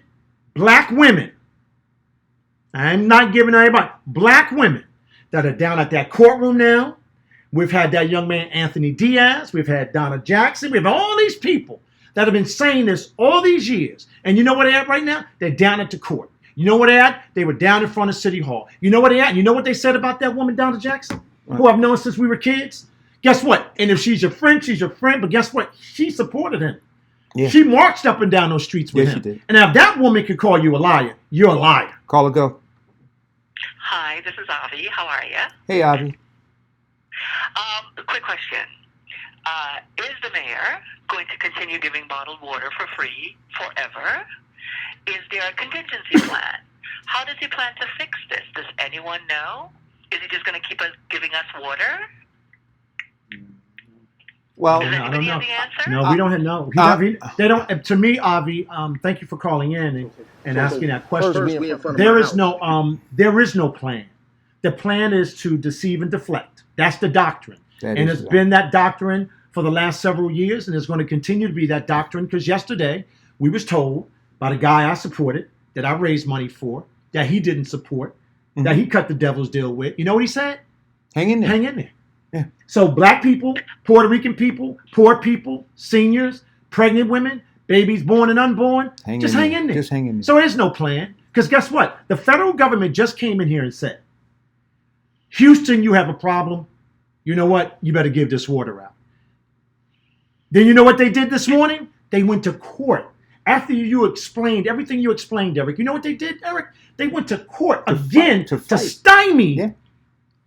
black women, I'm not giving anybody, black women that are down at that courtroom now. We've had that young man, Anthony Diaz. We've had Donna Jackson. We have all these people that have been saying this all these years. And you know where they're at right now? They're down at the court. You know where they're at? They were down in front of City Hall. You know where they're at? You know what they said about that woman, Donna Jackson, who I've known since we were kids? Guess what? And if she's your friend, she's your friend. But guess what? She supported him. Yeah. She marched up and down those streets with him. She did. And now if that woman could call you a liar, you're a liar. Call her, go. Hi, this is Avi. How are you? Hey, Avi. Quick question. Is the mayor going to continue giving bottled water for free forever? Is there a contingency plan? How does he plan to fix this? Does anyone know? Is he just going to keep giving us water? Well, does anybody have the answer? No, we don't have no. They don't. To me, Avi, thank you for calling in and asking that question. There is no plan. The plan is to deceive and deflect. That's the doctrine. And it's been that doctrine for the last several years, and it's going to continue to be that doctrine, because yesterday we was told by the guy I supported, that I raised money for, that he didn't support, that he cut the devil's deal with. You know what he said? Hang in there. Hang in there. Yeah. So black people, Puerto Rican people, poor people, seniors, pregnant women, babies born and unborn, just hang in there. Just hang in there. So there's no plan. Because guess what? The federal government just came in here and said, Houston, you have a problem. You know what? You better give this water out. Then you know what they did this morning? They went to court. After you explained everything you explained, Eric, you know what they did, Eric? They went to court again to stymie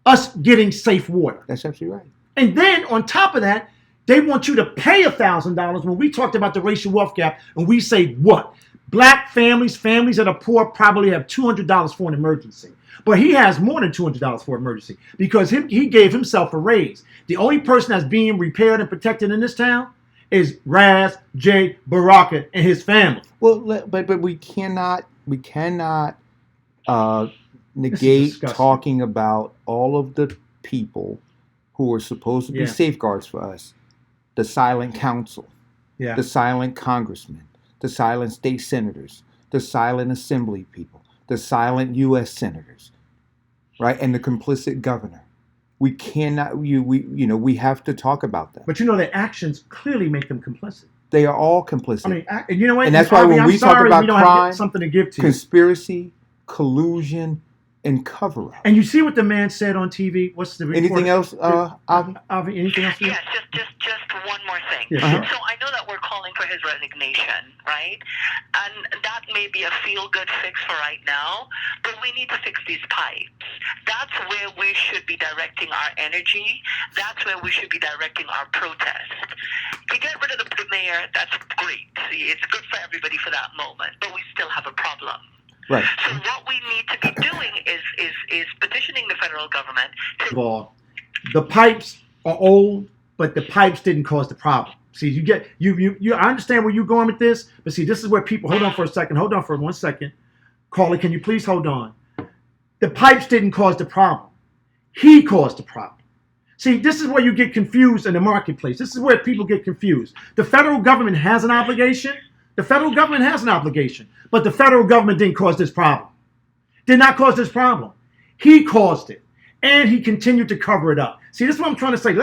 us getting safe water. That's absolutely right. And then on top of that, they want you to pay $1,000 when we talked about the racial wealth gap, and we say what? Black families that are poor probably have $200 for an emergency. But he has more than $200 for an emergency because he gave himself a raise. The only person that's being repaired and protected in this town is Raz J. Baraka and his family. Well, but we cannot negate talking about all of the people who are supposed to be safeguards for us. The silent council, the silent congressmen, the silent state senators, the silent assembly people, the silent U.S. senators, right, and the complicit governor. We cannot. We have to talk about that. But their actions clearly make them complicit. They are all complicit. I mean, you know what? And that's why when we talk about crime, something to give to conspiracy, collusion, and cover-up. And you see what the man said on TV? What's the report? Anything else, Avi? Anything else? Yes, just one more thing. Yeah, sure. So I know that we're calling for his resignation, right? And that may be a feel-good fix for right now, but we need to fix these pipes. That's where we should be directing our energy. That's where we should be directing our protest. To get rid of the mayor, that's great. See, it's good for everybody for that moment, but we still have a problem. Right. So what we need to be doing is petitioning the federal government to... Well, the pipes are old, but the pipes didn't cause the problem. See, you I understand where you're going with this, but see, this is where people, hold on for 1 second. Caller, can you please hold on? The pipes didn't cause the problem. He caused the problem. See, this is where you get confused in the marketplace. This is where people get confused. The federal government has an obligation. The federal government has an obligation, but the federal government didn't cause this problem. Did not cause this problem. He caused it, and he continued to cover it up. See, this is what I'm trying to say.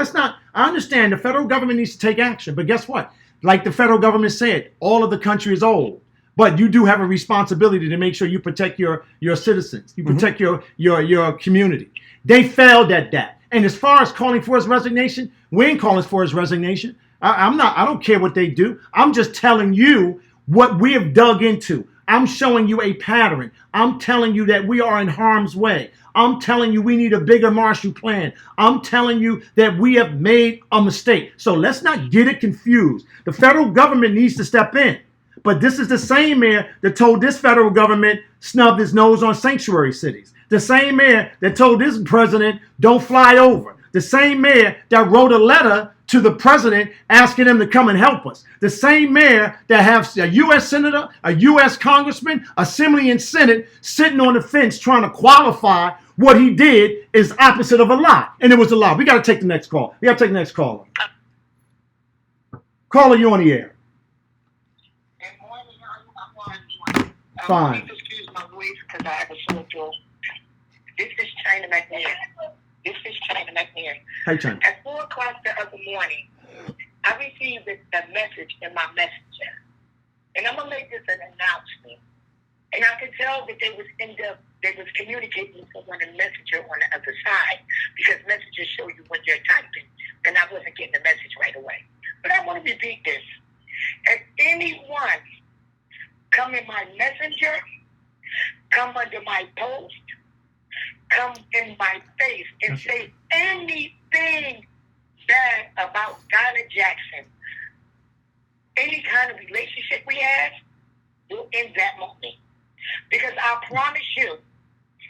I understand the federal government needs to take action, but guess what? Like the federal government said, all of the country is old, but you do have a responsibility to make sure you protect your citizens. You protect your community. They failed at that. And as far as calling for his resignation, we ain't calling for his resignation. I don't care what they do. I'm just telling you what we have dug into. I'm showing you a pattern. I'm telling you that we are in harm's way. I'm telling you we need a bigger Marshall Plan. I'm telling you that we have made a mistake. So let's not get it confused. The federal government needs to step in. But this is the same mayor that told this federal government snubbed his nose on sanctuary cities. The same mayor that told this president don't fly over. The same mayor that wrote a letter to the president asking him to come and help us. The same mayor that has a U.S. senator, a U.S. congressman, assembly and senate sitting on the fence trying to qualify what he did is opposite of a lie. And it was a lie. We got to take the next call. We got to take the next caller. Caller, you on the air. Fine. Please excuse my voice because I have a sore throat. This is China McNair. Hey, China. At 4 o'clock the other morning, I received a message in my messenger. And I'm going to make this an announcement. And I could tell that they was communicating with someone in Messenger on the other side, because messages show you when you're typing. And I wasn't getting the message right away. But I want to repeat this. If anyone come in my messenger, come under my post, come in my face and say anything bad about Donna Jackson, any kind of relationship we have, will end that moment. Because I promise you,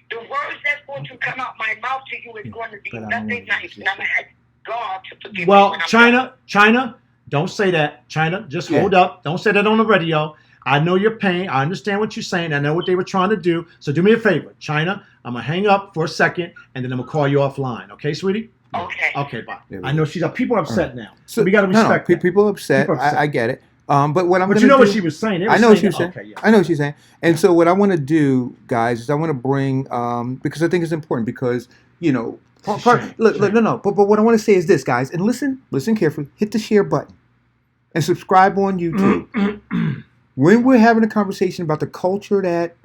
the words that's going to come out my mouth to you is going to be nothing nice. And I'm going to ask God to forgive me. Well, China, don't say that. China, just hold up. Don't say that on the radio. I know your pain. I understand what you're saying. I know what they were trying to do. So do me a favor, China. I'm going to hang up for a second, and then I'm going to call you offline. Okay, sweetie? Okay. Okay, bye. I know people are upset now. So we got to respect that. People are upset. I get it. But what I'm But gonna you know do, what she was saying. I know what she was saying. Okay, yeah. I know what she's saying. And so what I want to do, guys, is I want to bring because I think it's important because look, no. But what I want to say is this, guys, and listen carefully. Hit the share button and subscribe on YouTube. When we're having a conversation about the culture that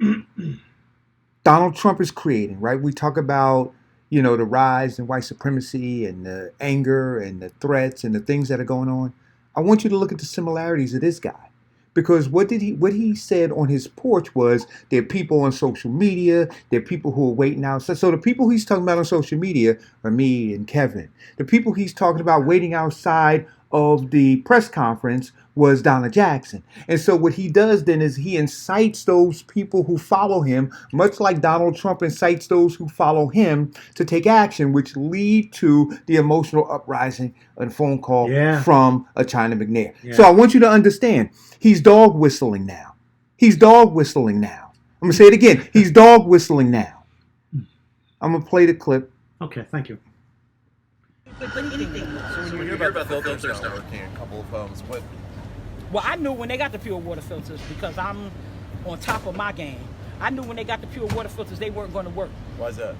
Donald Trump is creating, right? We talk about the rise in white supremacy and the anger and the threats and the things that are going on. I want you to look at the similarities of this guy, because what he said on his porch was there are people on social media, there are people who are waiting outside. So the people he's talking about on social media are me and Kevin. The people he's talking about waiting outside of the press conference was Donna Jackson. And so what he does then is he incites those people who follow him, much like Donald Trump incites those who follow him to take action, which lead to the emotional uprising and phone call from a China McNair. Yeah. So I want you to understand, he's dog whistling now. He's dog whistling now. I'm going to say it again. He's dog whistling now. I'm going to play the clip. Okay, thank you. So when you hear about the filters not working in a couple of homes, what? Well, I knew when they got the pure water filters because I'm on top of my game. I knew when they got the pure water filters, they weren't going to work. Why is that?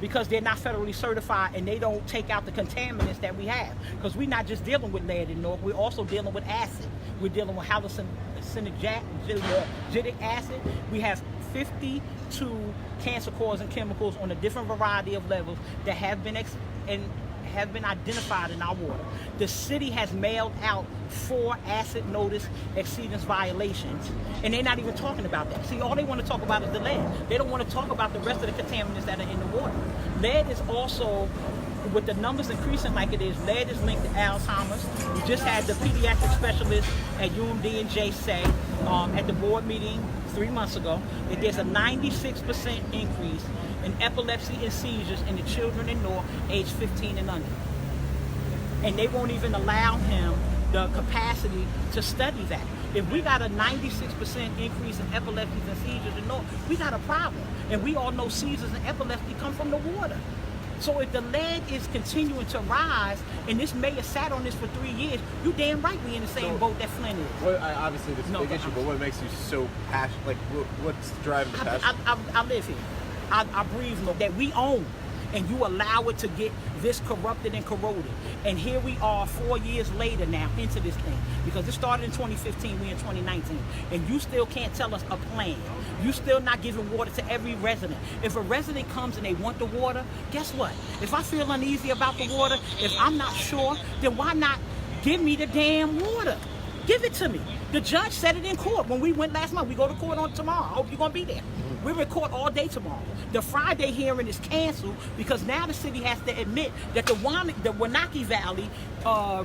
Because they're not federally certified and they don't take out the contaminants that we have. Because we're not just dealing with lead in North, we're also dealing with acid. We're dealing with hallucinogenic acid. We have 52 cancer-causing chemicals on a different variety of levels that have been have been identified in our water. The city has mailed out 4 acid notice exceedance violations, and they're not even talking about that. See, all they want to talk about is the lead. They don't want to talk about the rest of the contaminants that are in the water. Lead is also, with the numbers increasing like it is, lead is linked to Alzheimer's. We just had the pediatric specialist at UMD&J say at the board meeting 3 months ago that there's a 96% increase in epilepsy and seizures in the children in North age 15 and under. And they won't even allow him the capacity to study that. If we got a 96% increase in epilepsies and seizures in North, we got a problem. And we all know seizures and epilepsy come from the water. So if the lead is continuing to rise, and this mayor sat on this for 3 years, you damn right we in the same boat that Flint is. Well, obviously this is a big issue, but what makes you so passionate? Like, what's driving the passion? I live here. I breathe that we own, and you allow it to get this corrupted and corroded. And here we are 4 years later now into this thing, because it started in 2015, we in 2019, and you still can't tell us a plan. You still not giving water to every resident. If a resident comes and they want the water, guess what? If I feel uneasy about the water, if I'm not sure, then why not give me the damn water? Give it to me. The judge said it in court when we went last month. We go to court on tomorrow. I hope you're going to be there. We're in court all day tomorrow. The Friday hearing is canceled because now the city has to admit that the Wanakee Valley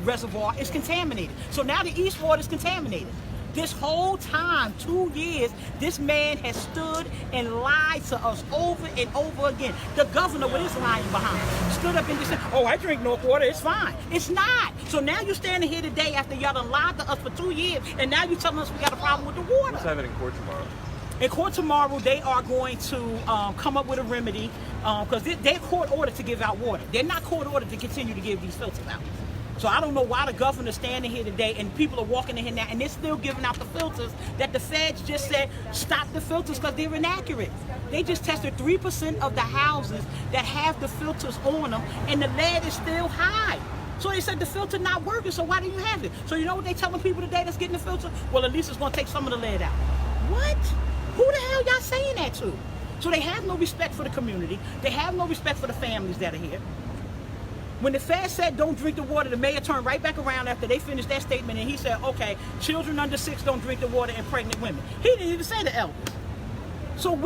reservoir is contaminated. So now the east water is contaminated. This whole time, 2 years, this man has stood and lied to us over and over again. The governor, with his lying behind, stood up and just said, oh, I drink North water, it's fine. It's not. So now you're standing here today after y'all done lied to us for 2 years, and now you're telling us we got a problem with the water. What's happening in court tomorrow? In court tomorrow, they are going to come up with a remedy because they're court ordered to give out water. They're not court ordered to continue to give these filters out. So I don't know why the governor's standing here today and people are walking in here now and they're still giving out the filters that the feds just said stop the filters because they're inaccurate. They just tested 3% of the houses that have the filters on them and the lead is still high. So they said the filter not working, so why do you have it? So you know what they telling people today that's getting the filter? Well, at least it's going to take some of the lead out. What? Who the hell y'all saying that to? So they have no respect for the community. They have no respect for the families that are here. When the Fed said don't drink the water, the mayor turned right back around after they finished that statement and he said, okay, children under 6 don't drink the water and pregnant women. He didn't even say the elders. So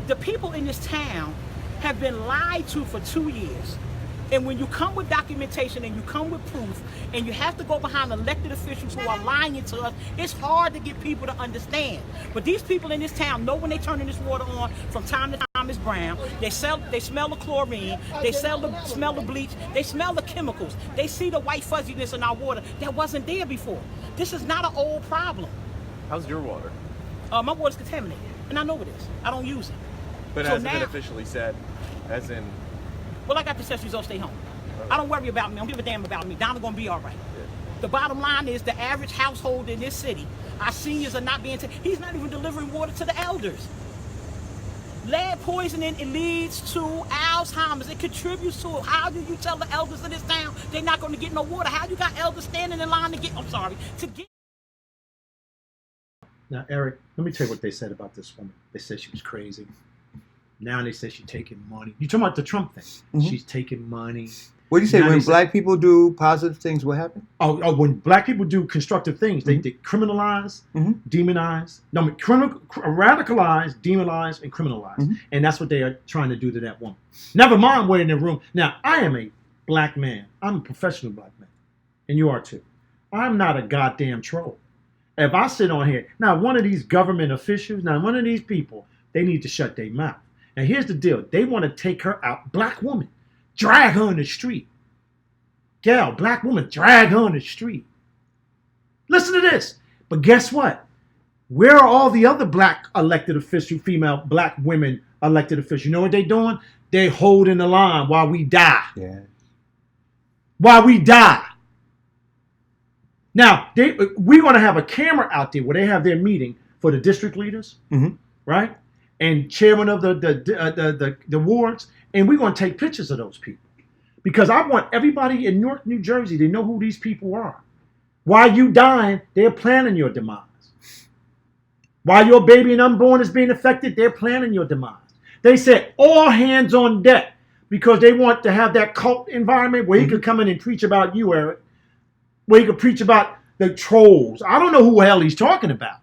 the people in this town have been lied to for 2 years. And when you come with documentation and you come with proof and you have to go behind elected officials who are lying to us, it's hard to get people to understand. But these people in this town know when they turning this water on from time to time it's brown. They smell the chlorine, they smell the bleach, they smell the chemicals. They see the white fuzziness in our water that wasn't there before. This is not an old problem. How's your water? My water's contaminated, and I know it is. I don't use it. But hasn't been officially said, as in... Well, I got the test results, stay home. I don't worry about me. I don't give a damn about me. Donna's going to be all right. Yeah. The bottom line is the average household in this city, our seniors are not being he's not even delivering water to the elders. Lead poisoning, it leads to Alzheimer's. It contributes to it. How do you tell the elders in this town they're not going to get no water? How you got elders standing in line to get, to get... Now, Eric, let me tell you what they said about this woman. They said she was crazy. Now they say she's taking money. You talking about the Trump thing? Mm-hmm. She's taking money. What do you say when black people do positive things? What happens? Oh, when black people do constructive things, they criminalize, demonize. No, radicalize, demonize, and criminalize. And that's what they are trying to do to that woman. Never mind where in the room. Now, I am a black man. I'm a professional black man, and you are too. I'm not a goddamn troll. If I sit on here now, one of these government officials, one of these people, they need to shut their mouth. Now, here's the deal. They want to take her out. Black woman. Drag her in the street. Gal, black woman, drag her in the street. Listen to this. But guess what? Where are all the other black elected officials, female black women elected officials? You know what they're doing? They're holding the line while we die. Yeah. While we die. Now, we're going to have a camera out there where they have their meeting for the district leaders, right? And chairman of the wards, and we're going to take pictures of those people. Because I want everybody in Newark, New Jersey to know who these people are. While you dying, they're planning your demise. While your baby and unborn is being affected, they're planning your demise. They said all hands on deck because they want to have that cult environment where he could come in and preach about you, Eric. Where he could preach about the trolls. I don't know who the hell he's talking about.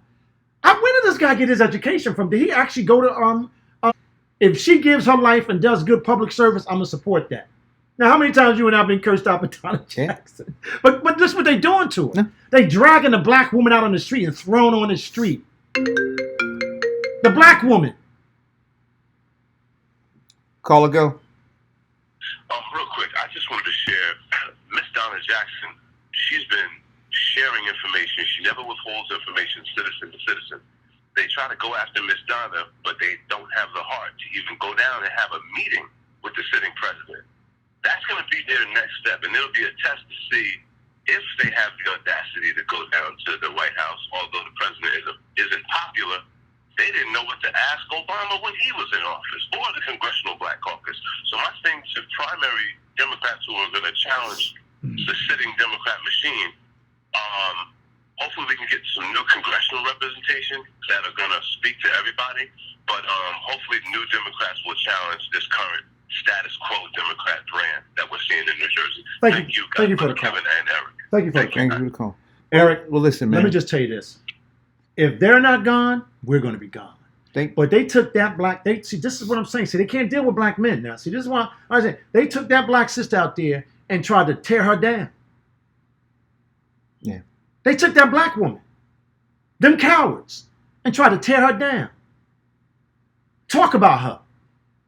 Where did this guy get his education from? Did he actually go to if she gives her life and does good public service, I'm gonna support that. Now, how many times you and I have been cursed out by Donna Jackson? But this is what they doing to her. They dragging a black woman out on the street and throwing her on the street. The black woman. Caller, go. Real quick, I just wanted to share, Miss Donna Jackson, she's been sharing information. She never withholds information, citizen to citizen. They try to go after Miss Donna, but they don't have the heart to even go down and have a meeting with the sitting president. That's going to be their next step, and it'll be a test to see if they have the audacity to go down to the White House. Although the president isn't popular, they didn't know what to ask Obama when he was in office, or the Congressional Black Caucus. So my thing to primary Democrats who are going to challenge the sitting Democrat machine, hopefully we can get some new congressional representation that are going to speak to everybody, but hopefully new Democrats will challenge this current status quo Democrat brand that we're seeing in New Jersey. Thank you, guys. Thank you for the call. Kevin and Eric. Thank you for the call. Eric, well, listen, man. Let me just tell you this. If they're not gone, we're going to be gone. But they took that black, see, this is what I'm saying. See, they can't deal with black men now. See, this is why I say they took that black sister out there and tried to tear her down. Yeah. They took that black woman, them cowards, and tried to tear her down. Talk about her.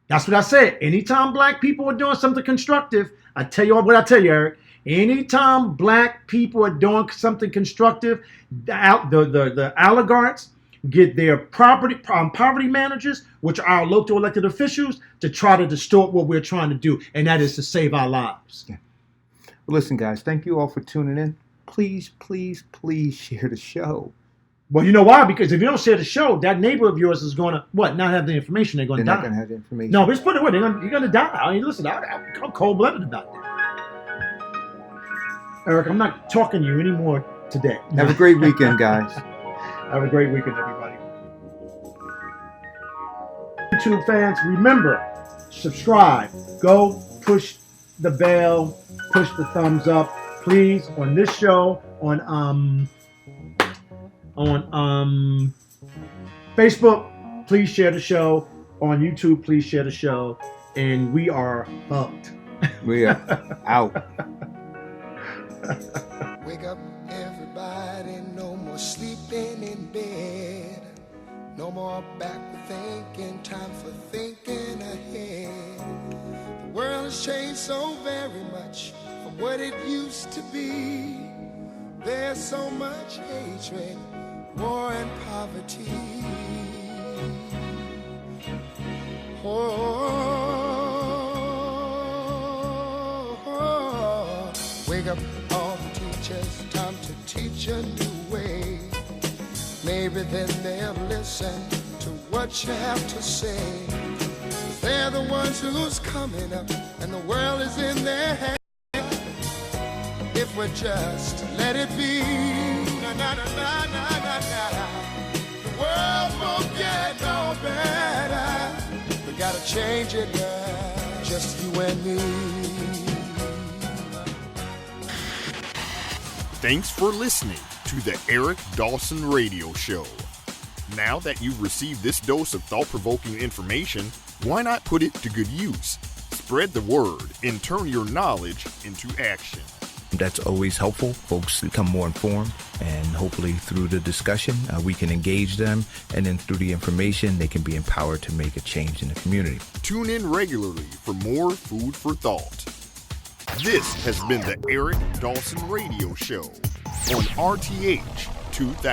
That's what I said. Anytime black people are doing something constructive, I tell you what I tell you, Eric. Anytime black people are doing something constructive, the oligarchs get their poverty managers, which are our local elected officials, to try to distort what we're trying to do, and that is to save our lives. Yeah. Well, listen, guys, thank you all for tuning in. Please, please, please share the show. Well, you know why? Because if you don't share the show, that neighbor of yours is going to, not have the information. They're going to die. They're not going to have the information. No, but just put it away. You're going to die. I mean, listen, I'm cold-blooded about that. Eric, I'm not talking to you anymore today. Have a great weekend, guys. Have a great weekend, everybody. YouTube fans, remember, subscribe. Go push the bell, push the thumbs up. Please, on this show, on Facebook, please share the show. On YouTube, please share the show. And we are hooked. We are out. Wake up, everybody. No more sleeping in bed. No more backward thinking. Time for thinking ahead. The world has changed so very much from what it used to be. There's so much hatred, war and poverty. Wake up all the teachers, time to teach a new way. Maybe then they'll listen to what you have to say. They're the ones who's coming up, and the world is in their hands. If we just let it be, na na na na na na na, the world won't get no better. We gotta change it, girl, just you and me. Thanks for listening to the Eric Dawson Radio Show. Now that you've received this dose of thought-provoking information, why not put it to good use? Spread the word and turn your knowledge into action. That's always helpful. Folks become more informed, and hopefully through the discussion, we can engage them, and then through the information, they can be empowered to make a change in the community. Tune in regularly for more food for thought. This has been the Eric Dawson Radio Show on RTH 2000.